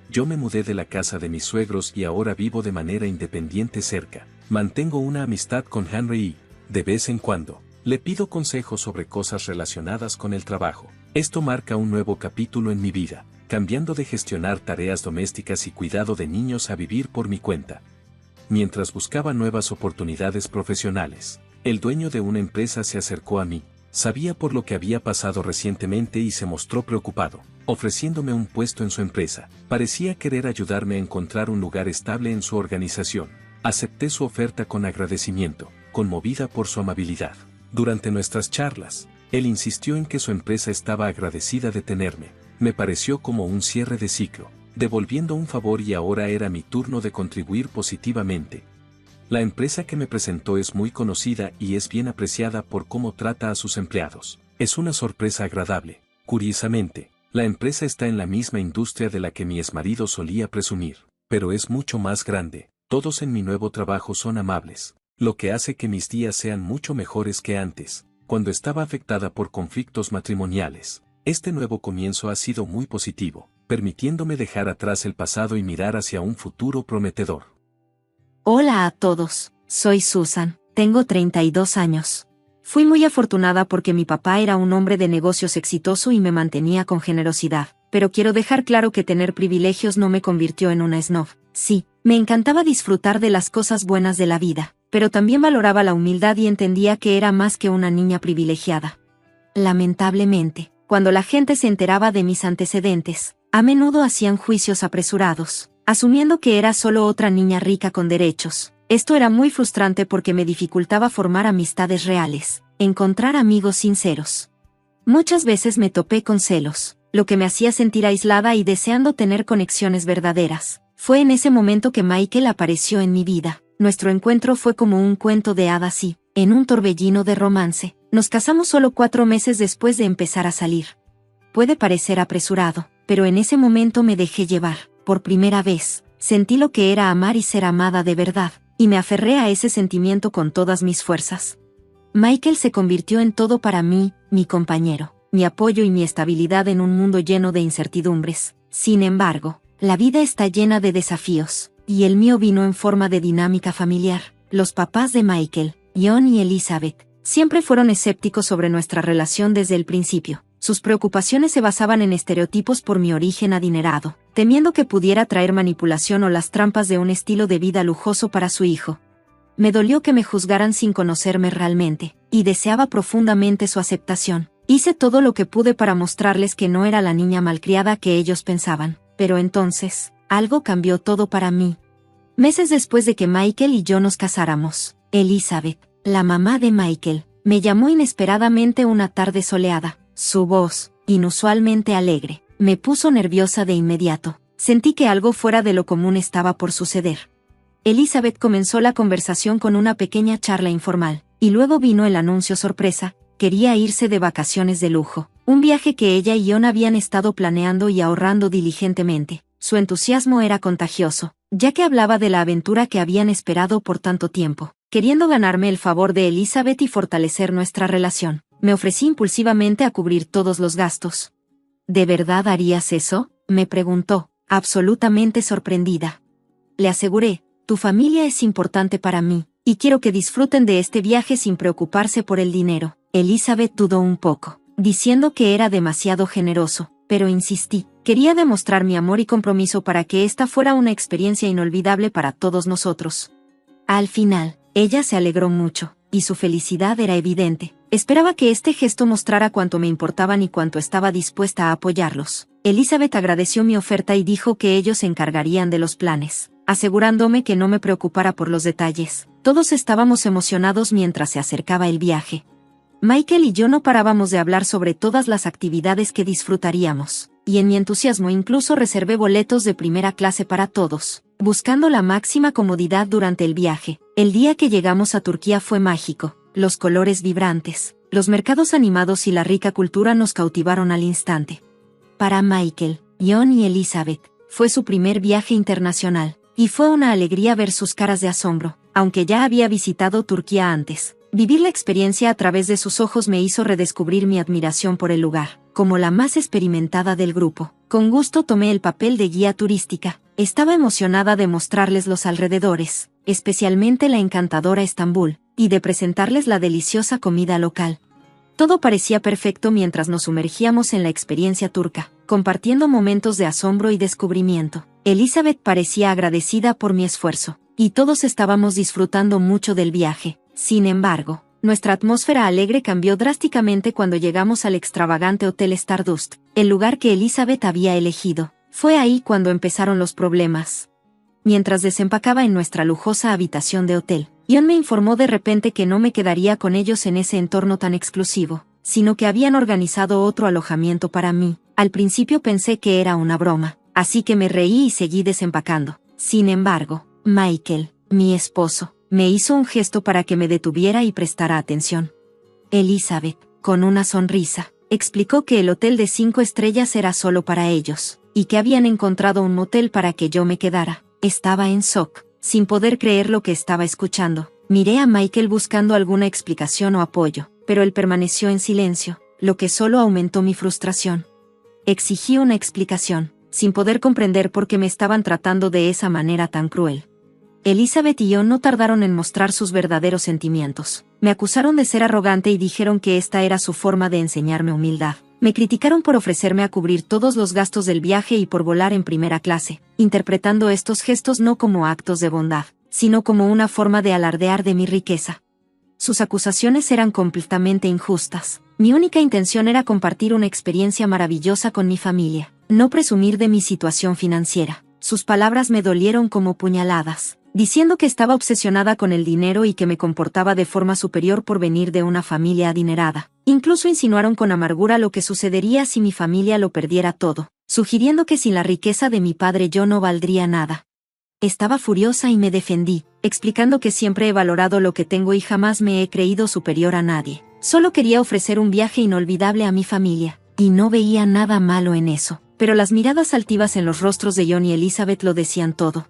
Yo me mudé de la casa de mis suegros y ahora vivo de manera independiente cerca. Mantengo una amistad con Henry y, de vez en cuando, le pido consejos sobre cosas relacionadas con el trabajo. Esto marca un nuevo capítulo en mi vida, cambiando de gestionar tareas domésticas y cuidado de niños a vivir por mi cuenta. Mientras buscaba nuevas oportunidades profesionales, el dueño de una empresa se acercó a mí. Sabía por lo que había pasado recientemente y se mostró preocupado, ofreciéndome un puesto en su empresa. Parecía querer ayudarme a encontrar un lugar estable en su organización. Acepté su oferta con agradecimiento, conmovida por su amabilidad. Durante nuestras charlas, él insistió en que su empresa estaba agradecida de tenerme. Me pareció como un cierre de ciclo, devolviendo un favor y ahora era mi turno de contribuir positivamente. La empresa que me presentó es muy conocida y es bien apreciada por cómo trata a sus empleados. Es una sorpresa agradable. Curiosamente, la empresa está en la misma industria de la que mi exmarido solía presumir, pero es mucho más grande. Todos en mi nuevo trabajo son amables, lo que hace que mis días sean mucho mejores que antes, cuando estaba afectada por conflictos matrimoniales. Este nuevo comienzo ha sido muy positivo, permitiéndome dejar atrás el pasado y mirar hacia un futuro prometedor. Hola a todos, soy Susan, tengo 32 años. Fui muy afortunada porque mi papá era un hombre de negocios exitoso y me mantenía con generosidad, pero quiero dejar claro que tener privilegios no me convirtió en una snob. Sí, me encantaba disfrutar de las cosas buenas de la vida, pero también valoraba la humildad y entendía que era más que una niña privilegiada. Lamentablemente, cuando la gente se enteraba de mis antecedentes, a menudo hacían juicios apresurados, asumiendo que era solo otra niña rica con derechos. Esto era muy frustrante porque me dificultaba formar amistades reales, encontrar amigos sinceros. Muchas veces me topé con celos, lo que me hacía sentir aislada y deseando tener conexiones verdaderas. Fue en ese momento que Michael apareció en mi vida. Nuestro encuentro fue como un cuento de hadas y, en un torbellino de romance, nos casamos solo 4 meses después de empezar a salir. Puede parecer apresurado, pero en ese momento me dejé llevar. Por primera vez, sentí lo que era amar y ser amada de verdad, y me aferré a ese sentimiento con todas mis fuerzas. Michael se convirtió en todo para mí, mi compañero, mi apoyo y mi estabilidad en un mundo lleno de incertidumbres. Sin embargo, la vida está llena de desafíos, y el mío vino en forma de dinámica familiar. Los papás de Michael, John y Elizabeth, siempre fueron escépticos sobre nuestra relación desde el principio. Sus preocupaciones se basaban en estereotipos por mi origen adinerado, temiendo que pudiera traer manipulación o las trampas de un estilo de vida lujoso para su hijo. Me dolió que me juzgaran sin conocerme realmente, y deseaba profundamente su aceptación. Hice todo lo que pude para mostrarles que no era la niña malcriada que ellos pensaban, pero entonces, algo cambió todo para mí. Meses después de que Michael y yo nos casáramos, Elizabeth, la mamá de Michael, me llamó inesperadamente una tarde soleada. Su voz, inusualmente alegre, me puso nerviosa de inmediato. Sentí que algo fuera de lo común estaba por suceder. Elizabeth comenzó la conversación con una pequeña charla informal, y luego vino el anuncio sorpresa: quería irse de vacaciones de lujo, un viaje que ella y John habían estado planeando y ahorrando diligentemente. Su entusiasmo era contagioso, ya que hablaba de la aventura que habían esperado por tanto tiempo. Queriendo ganarme el favor de Elizabeth y fortalecer nuestra relación, me ofrecí impulsivamente a cubrir todos los gastos. ¿De verdad harías eso?, me preguntó, absolutamente sorprendida. Le aseguré: tu familia es importante para mí, y quiero que disfruten de este viaje sin preocuparse por el dinero. Elizabeth dudó un poco, diciendo que era demasiado generoso, pero insistí. Quería demostrar mi amor y compromiso para que esta fuera una experiencia inolvidable para todos nosotros. Al final, ella se alegró mucho, y su felicidad era evidente. Esperaba que este gesto mostrara cuánto me importaban y cuánto estaba dispuesta a apoyarlos. Elizabeth agradeció mi oferta y dijo que ellos se encargarían de los planes, asegurándome que no me preocupara por los detalles. Todos estábamos emocionados mientras se acercaba el viaje. Michael y yo no parábamos de hablar sobre todas las actividades que disfrutaríamos, y en mi entusiasmo incluso reservé boletos de primera clase para todos, buscando la máxima comodidad durante el viaje. El día que llegamos a Turquía fue mágico. Los colores vibrantes, los mercados animados y la rica cultura nos cautivaron al instante. Para Michael, John y Elizabeth, fue su primer viaje internacional, y fue una alegría ver sus caras de asombro, aunque ya había visitado Turquía antes. Vivir la experiencia a través de sus ojos me hizo redescubrir mi admiración por el lugar. Como la más experimentada del grupo, con gusto tomé el papel de guía turística. Estaba emocionada de mostrarles los alrededores, especialmente la encantadora Estambul, y de presentarles la deliciosa comida local. Todo parecía perfecto mientras nos sumergíamos en la experiencia turca, compartiendo momentos de asombro y descubrimiento. Elizabeth parecía agradecida por mi esfuerzo, y todos estábamos disfrutando mucho del viaje. Sin embargo, nuestra atmósfera alegre cambió drásticamente cuando llegamos al extravagante Hotel Stardust, el lugar que Elizabeth había elegido. Fue ahí cuando empezaron los problemas. Mientras desempacaba en nuestra lujosa habitación de hotel, John me informó de repente que no me quedaría con ellos en ese entorno tan exclusivo, sino que habían organizado otro alojamiento para mí. Al principio pensé que era una broma, así que me reí y seguí desempacando. Sin embargo, Michael, mi esposo, me hizo un gesto para que me detuviera y prestara atención. Elizabeth, con una sonrisa, explicó que el hotel de 5 estrellas era solo para ellos, y que habían encontrado un motel para que yo me quedara. Estaba en shock, sin poder creer lo que estaba escuchando. Miré a Michael buscando alguna explicación o apoyo, pero él permaneció en silencio, lo que solo aumentó mi frustración. Exigí una explicación, sin poder comprender por qué me estaban tratando de esa manera tan cruel. Elizabeth y yo no tardaron en mostrar sus verdaderos sentimientos. Me acusaron de ser arrogante y dijeron que esta era su forma de enseñarme humildad. Me criticaron por ofrecerme a cubrir todos los gastos del viaje y por volar en primera clase, interpretando estos gestos no como actos de bondad, sino como una forma de alardear de mi riqueza. Sus acusaciones eran completamente injustas. Mi única intención era compartir una experiencia maravillosa con mi familia, no presumir de mi situación financiera. Sus palabras me dolieron como puñaladas. diciendo que estaba obsesionada con el dinero y que me comportaba de forma superior por venir de una familia adinerada. Incluso insinuaron con amargura lo que sucedería si mi familia lo perdiera todo, sugiriendo que sin la riqueza de mi padre yo no valdría nada. Estaba furiosa y me defendí, explicando que siempre he valorado lo que tengo y jamás me he creído superior a nadie. Solo quería ofrecer un viaje inolvidable a mi familia, y no veía nada malo en eso. Pero las miradas altivas en los rostros de John y Elizabeth lo decían todo.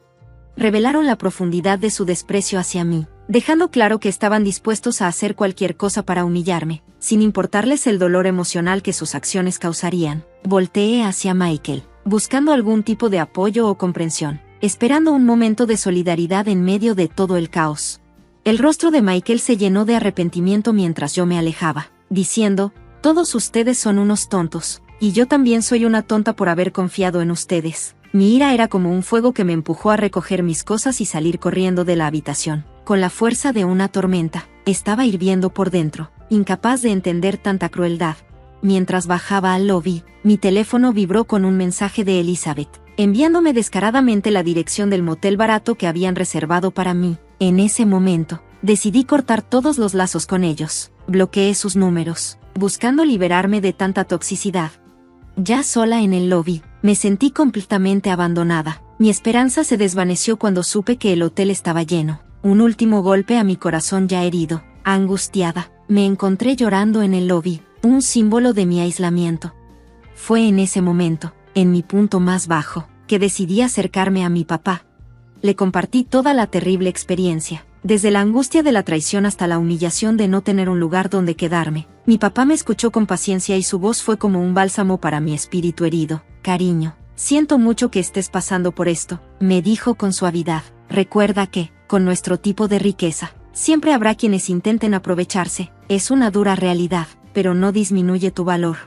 Revelaron la profundidad de su desprecio hacia mí, dejando claro que estaban dispuestos a hacer cualquier cosa para humillarme, sin importarles el dolor emocional que sus acciones causarían. Volteé hacia Michael, buscando algún tipo de apoyo o comprensión, esperando un momento de solidaridad en medio de todo el caos. El rostro de Michael se llenó de arrepentimiento mientras yo me alejaba, diciendo, «Todos ustedes son unos tontos, y yo también soy una tonta por haber confiado en ustedes». Mi ira era como un fuego que me empujó a recoger mis cosas y salir corriendo de la habitación. Con la fuerza de una tormenta, estaba hirviendo por dentro, incapaz de entender tanta crueldad. Mientras bajaba al lobby, mi teléfono vibró con un mensaje de Elizabeth, enviándome descaradamente la dirección del motel barato que habían reservado para mí. En ese momento, decidí cortar todos los lazos con ellos. Bloqueé sus números, buscando liberarme de tanta toxicidad. Ya sola en el lobby, me sentí completamente abandonada. Mi esperanza se desvaneció cuando supe que el hotel estaba lleno. Un último golpe a mi corazón ya herido. Angustiada, me encontré llorando en el lobby, un símbolo de mi aislamiento. Fue en ese momento, en mi punto más bajo, que decidí acercarme a mi papá. Le compartí toda la terrible experiencia, desde la angustia de la traición hasta la humillación de no tener un lugar donde quedarme. Mi papá me escuchó con paciencia y su voz fue como un bálsamo para mi espíritu herido. «Cariño, siento mucho que estés pasando por esto», me dijo con suavidad. «Recuerda que, con nuestro tipo de riqueza, siempre habrá quienes intenten aprovecharse. Es una dura realidad, pero no disminuye tu valor».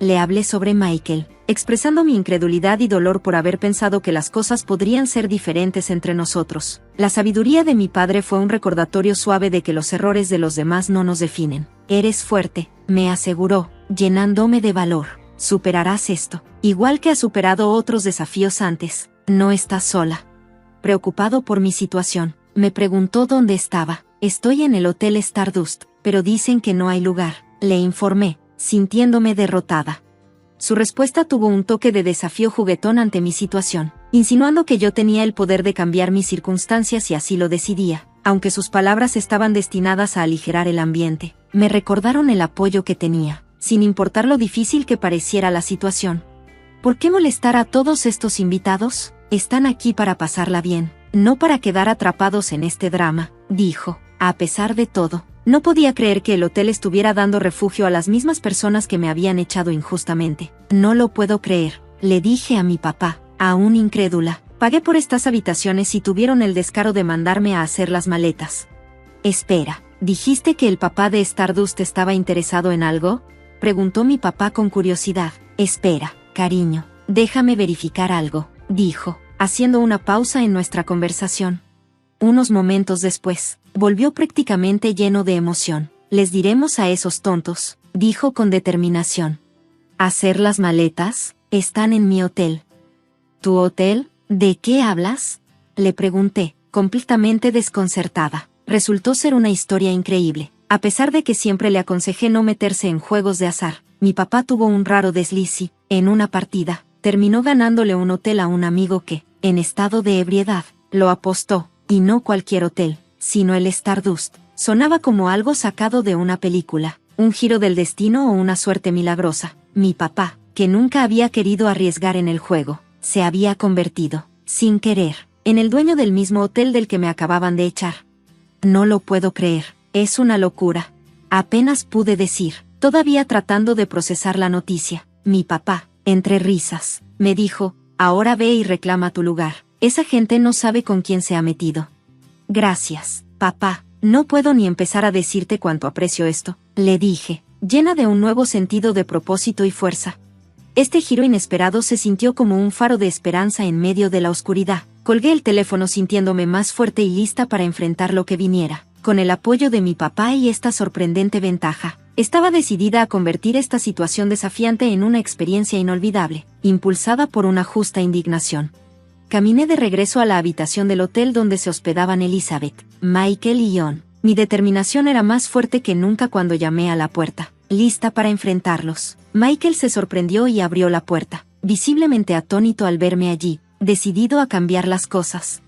Le hablé sobre Michael, expresando mi incredulidad y dolor por haber pensado que las cosas podrían ser diferentes entre nosotros. La sabiduría de mi padre fue un recordatorio suave de que los errores de los demás no nos definen. «Eres fuerte», me aseguró, llenándome de valor. «Superarás esto, igual que has superado otros desafíos antes. No estás sola». Preocupado por mi situación, me preguntó dónde estaba. «Estoy en el Hotel Stardust, pero dicen que no hay lugar», le informé, sintiéndome derrotada. Su respuesta tuvo un toque de desafío juguetón ante mi situación, insinuando que yo tenía el poder de cambiar mis circunstancias si así lo decidía. Aunque sus palabras estaban destinadas a aligerar el ambiente, me recordaron el apoyo que tenía, sin importar lo difícil que pareciera la situación. ¿Por qué molestar a todos estos invitados? Están aquí para pasarla bien, no para quedar atrapados en este drama, dijo. A pesar de todo, no podía creer que el hotel estuviera dando refugio a las mismas personas que me habían echado injustamente. «No lo puedo creer», le dije a mi papá, aún incrédula. «Pagué por estas habitaciones y tuvieron el descaro de mandarme a hacer las maletas». «Espera, ¿dijiste que el papá de Stardust estaba interesado en algo?», preguntó mi papá con curiosidad. «Espera, cariño, déjame verificar algo», dijo, haciendo una pausa en nuestra conversación. Unos momentos después, volvió prácticamente lleno de emoción. «Les diremos a esos tontos», dijo con determinación. «¿Hacer las maletas? Están en mi hotel». «¿Tu hotel? ¿De qué hablas?», le pregunté, completamente desconcertada. Resultó ser una historia increíble. A pesar de que siempre le aconsejé no meterse en juegos de azar, mi papá tuvo un raro desliz y, en una partida, terminó ganándole un hotel a un amigo que, en estado de ebriedad, lo apostó. Y no cualquier hotel, sino el Stardust. Sonaba como algo sacado de una película, un giro del destino o una suerte milagrosa. Mi papá, que nunca había querido arriesgar en el juego, se había convertido, sin querer, en el dueño del mismo hotel del que me acababan de echar. «No lo puedo creer, es una locura», apenas pude decir, todavía tratando de procesar la noticia. Mi papá, entre risas, me dijo: «Ahora ve y reclama tu lugar. Esa gente no sabe con quién se ha metido». «Gracias, papá, no puedo ni empezar a decirte cuánto aprecio esto», le dije, llena de un nuevo sentido de propósito y fuerza. Este giro inesperado se sintió como un faro de esperanza en medio de la oscuridad. Colgué el teléfono sintiéndome más fuerte y lista para enfrentar lo que viniera. Con el apoyo de mi papá y esta sorprendente ventaja, estaba decidida a convertir esta situación desafiante en una experiencia inolvidable, impulsada por una justa indignación. Caminé de regreso a la habitación del hotel donde se hospedaban Elizabeth, Michael y John. Mi determinación era más fuerte que nunca cuando llamé a la puerta, lista para enfrentarlos. Michael se sorprendió y abrió la puerta, visiblemente atónito al verme allí, decidido a cambiar las cosas.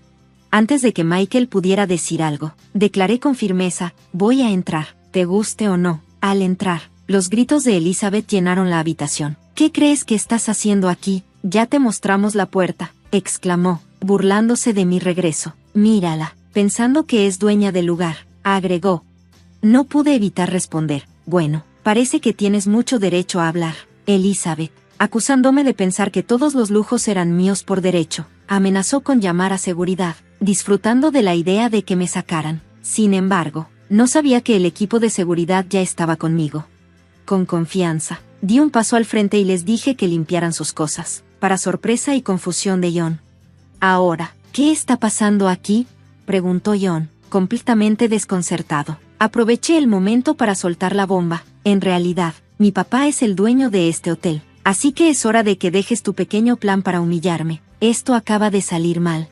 Antes de que Michael pudiera decir algo, declaré con firmeza: voy a entrar, te guste o no. Al entrar, los gritos de Elizabeth llenaron la habitación. ¿Qué crees que estás haciendo aquí? Ya te mostramos la puerta, exclamó, burlándose de mi regreso. Mírala, pensando que es dueña del lugar, agregó. No pude evitar responder. Bueno, parece que tienes mucho derecho a hablar, Elizabeth, acusándome de pensar que todos los lujos eran míos por derecho. Amenazó con llamar a seguridad, disfrutando de la idea de que me sacaran. Sin embargo, no sabía que el equipo de seguridad ya estaba conmigo. Con confianza, di un paso al frente y les dije que limpiaran sus cosas, para sorpresa y confusión de John. Ahora, ¿qué está pasando aquí?, preguntó John, completamente desconcertado. Aproveché el momento para soltar la bomba. En realidad, mi papá es el dueño de este hotel, así que es hora de que dejes tu pequeño plan para humillarme. Esto acaba de salir mal.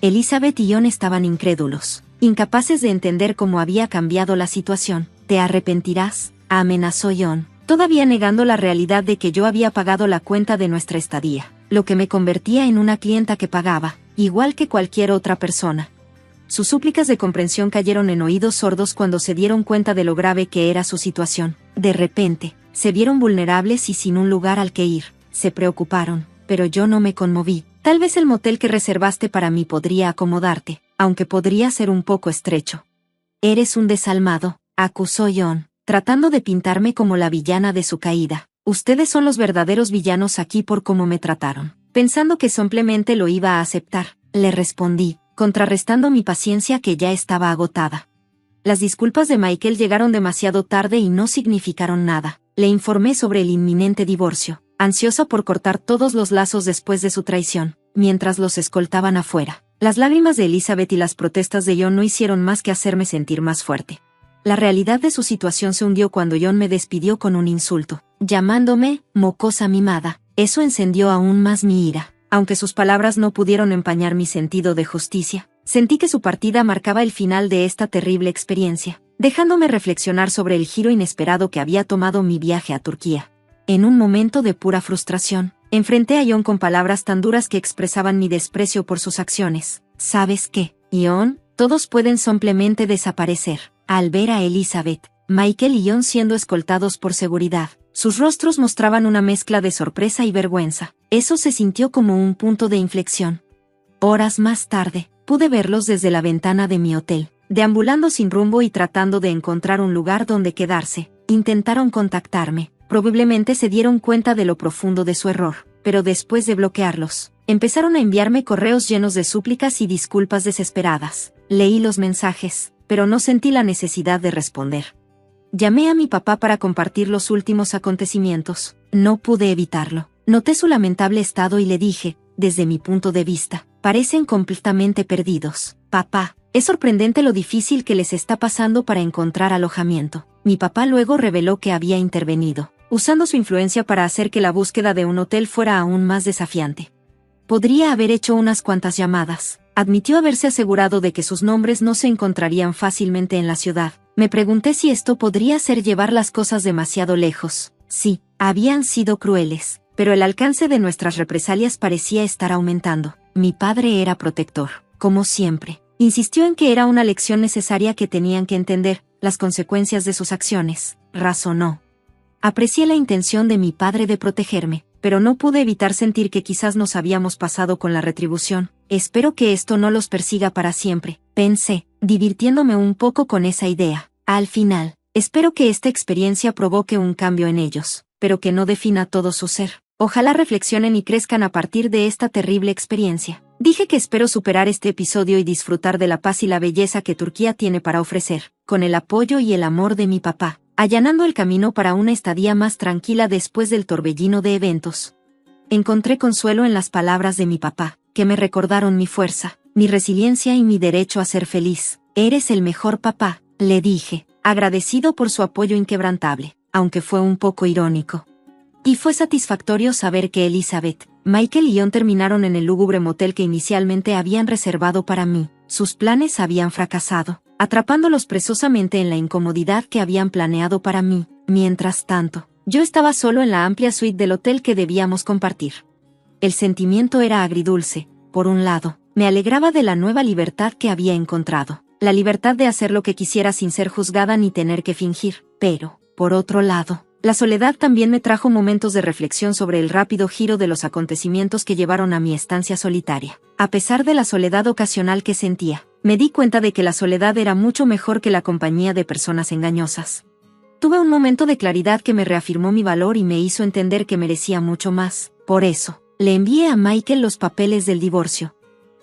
Elizabeth y John estaban incrédulos, incapaces de entender cómo había cambiado la situación. ¿Te arrepentirás?, amenazó John, todavía negando la realidad de que yo había pagado la cuenta de nuestra estadía, lo que me convertía en una clienta que pagaba, igual que cualquier otra persona. Sus súplicas de comprensión cayeron en oídos sordos cuando se dieron cuenta de lo grave que era su situación. De repente, se vieron vulnerables y sin un lugar al que ir. Se preocuparon, pero yo no me conmoví. Tal vez el motel que reservaste para mí podría acomodarte, aunque podría ser un poco estrecho. Eres un desalmado, acusó John, tratando de pintarme como la villana de su caída. Ustedes son los verdaderos villanos aquí por cómo me trataron. Pensando que simplemente lo iba a aceptar, le respondí, contrarrestando mi paciencia que ya estaba agotada. Las disculpas de Michael llegaron demasiado tarde y no significaron nada. Le informé sobre el inminente divorcio, ansiosa por cortar todos los lazos después de su traición, mientras los escoltaban afuera. Las lágrimas de Elizabeth y las protestas de John no hicieron más que hacerme sentir más fuerte. La realidad de su situación se hundió cuando John me despidió con un insulto, llamándome mocosa mimada. Eso encendió aún más mi ira. Aunque sus palabras no pudieron empañar mi sentido de justicia, sentí que su partida marcaba el final de esta terrible experiencia, dejándome reflexionar sobre el giro inesperado que había tomado mi viaje a Turquía. En un momento de pura frustración, enfrenté a John con palabras tan duras que expresaban mi desprecio por sus acciones. ¿Sabes qué, John? Todos pueden simplemente desaparecer. Al ver a Elizabeth, Michael y John siendo escoltados por seguridad, sus rostros mostraban una mezcla de sorpresa y vergüenza. Eso se sintió como un punto de inflexión. Horas más tarde, pude verlos desde la ventana de mi hotel, deambulando sin rumbo y tratando de encontrar un lugar donde quedarse. Intentaron contactarme, probablemente se dieron cuenta de lo profundo de su error, pero después de bloquearlos, empezaron a enviarme correos llenos de súplicas y disculpas desesperadas. Leí los mensajes, pero no sentí la necesidad de responder. Llamé a mi papá para compartir los últimos acontecimientos. No pude evitarlo. Noté su lamentable estado y le dije, desde mi punto de vista, parecen completamente perdidos. Papá, es sorprendente lo difícil que les está pasando para encontrar alojamiento. Mi papá luego reveló que había intervenido, usando su influencia para hacer que la búsqueda de un hotel fuera aún más desafiante. Podría haber hecho unas cuantas llamadas. Admitió haberse asegurado de que sus nombres no se encontrarían fácilmente en la ciudad. Me pregunté si esto podría ser llevar las cosas demasiado lejos. Sí, habían sido crueles, pero el alcance de nuestras represalias parecía estar aumentando. Mi padre era protector, como siempre. Insistió en que era una lección necesaria que tenían que entender, las consecuencias de sus acciones. Razonó. Aprecié la intención de mi padre de protegerme, pero no pude evitar sentir que quizás nos habíamos pasado con la retribución. Espero que esto no los persiga para siempre, pensé, divirtiéndome un poco con esa idea. Al final, espero que esta experiencia provoque un cambio en ellos, pero que no defina todo su ser. Ojalá reflexionen y crezcan a partir de esta terrible experiencia. Dije que espero superar este episodio y disfrutar de la paz y la belleza que Turquía tiene para ofrecer, con el apoyo y el amor de mi papá, allanando el camino para una estadía más tranquila después del torbellino de eventos. Encontré consuelo en las palabras de mi papá, que me recordaron mi fuerza, mi resiliencia y mi derecho a ser feliz. Eres el mejor papá, le dije, agradecido por su apoyo inquebrantable, aunque fue un poco irónico. Y fue satisfactorio saber que Elizabeth, Michael y John terminaron en el lúgubre motel que inicialmente habían reservado para mí. Sus planes habían fracasado, atrapándolos presosamente en la incomodidad que habían planeado para mí. Mientras tanto, yo estaba solo en la amplia suite del hotel que debíamos compartir. El sentimiento era agridulce. Por un lado, me alegraba de la nueva libertad que había encontrado, la libertad de hacer lo que quisiera sin ser juzgada ni tener que fingir, pero, por otro lado, la soledad también me trajo momentos de reflexión sobre el rápido giro de los acontecimientos que llevaron a mi estancia solitaria. A pesar de la soledad ocasional que sentía, me di cuenta de que la soledad era mucho mejor que la compañía de personas engañosas. Tuve un momento de claridad que me reafirmó mi valor y me hizo entender que merecía mucho más. Por eso, le envié a Michael los papeles del divorcio.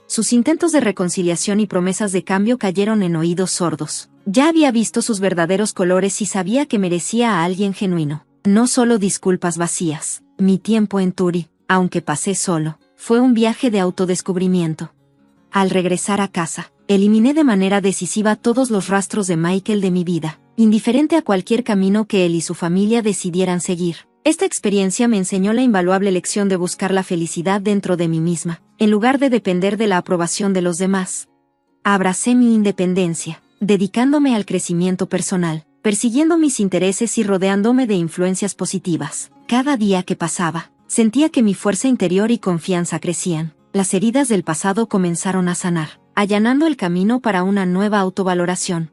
Sus intentos de reconciliación y promesas de cambio cayeron en oídos sordos. Ya había visto sus verdaderos colores y sabía que merecía a alguien genuino. No solo disculpas vacías. Mi tiempo en Turi, aunque pasé solo, fue un viaje de autodescubrimiento. Al regresar a casa, eliminé de manera decisiva todos los rastros de Michael de mi vida, indiferente a cualquier camino que él y su familia decidieran seguir. Esta experiencia me enseñó la invaluable lección de buscar la felicidad dentro de mí misma, en lugar de depender de la aprobación de los demás. Abracé mi independencia, dedicándome al crecimiento personal, persiguiendo mis intereses y rodeándome de influencias positivas. Cada día que pasaba, sentía que mi fuerza interior y confianza crecían. Las heridas del pasado comenzaron a sanar, allanando el camino para una nueva autovaloración.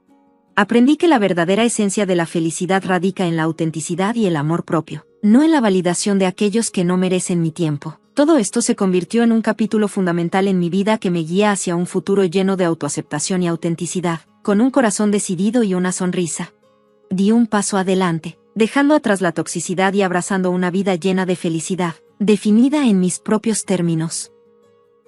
Aprendí que la verdadera esencia de la felicidad radica en la autenticidad y el amor propio, no en la validación de aquellos que no merecen mi tiempo. Todo esto se convirtió en un capítulo fundamental en mi vida que me guía hacia un futuro lleno de autoaceptación y autenticidad, con un corazón decidido y una sonrisa. Di un paso adelante, dejando atrás la toxicidad y abrazando una vida llena de felicidad, definida en mis propios términos.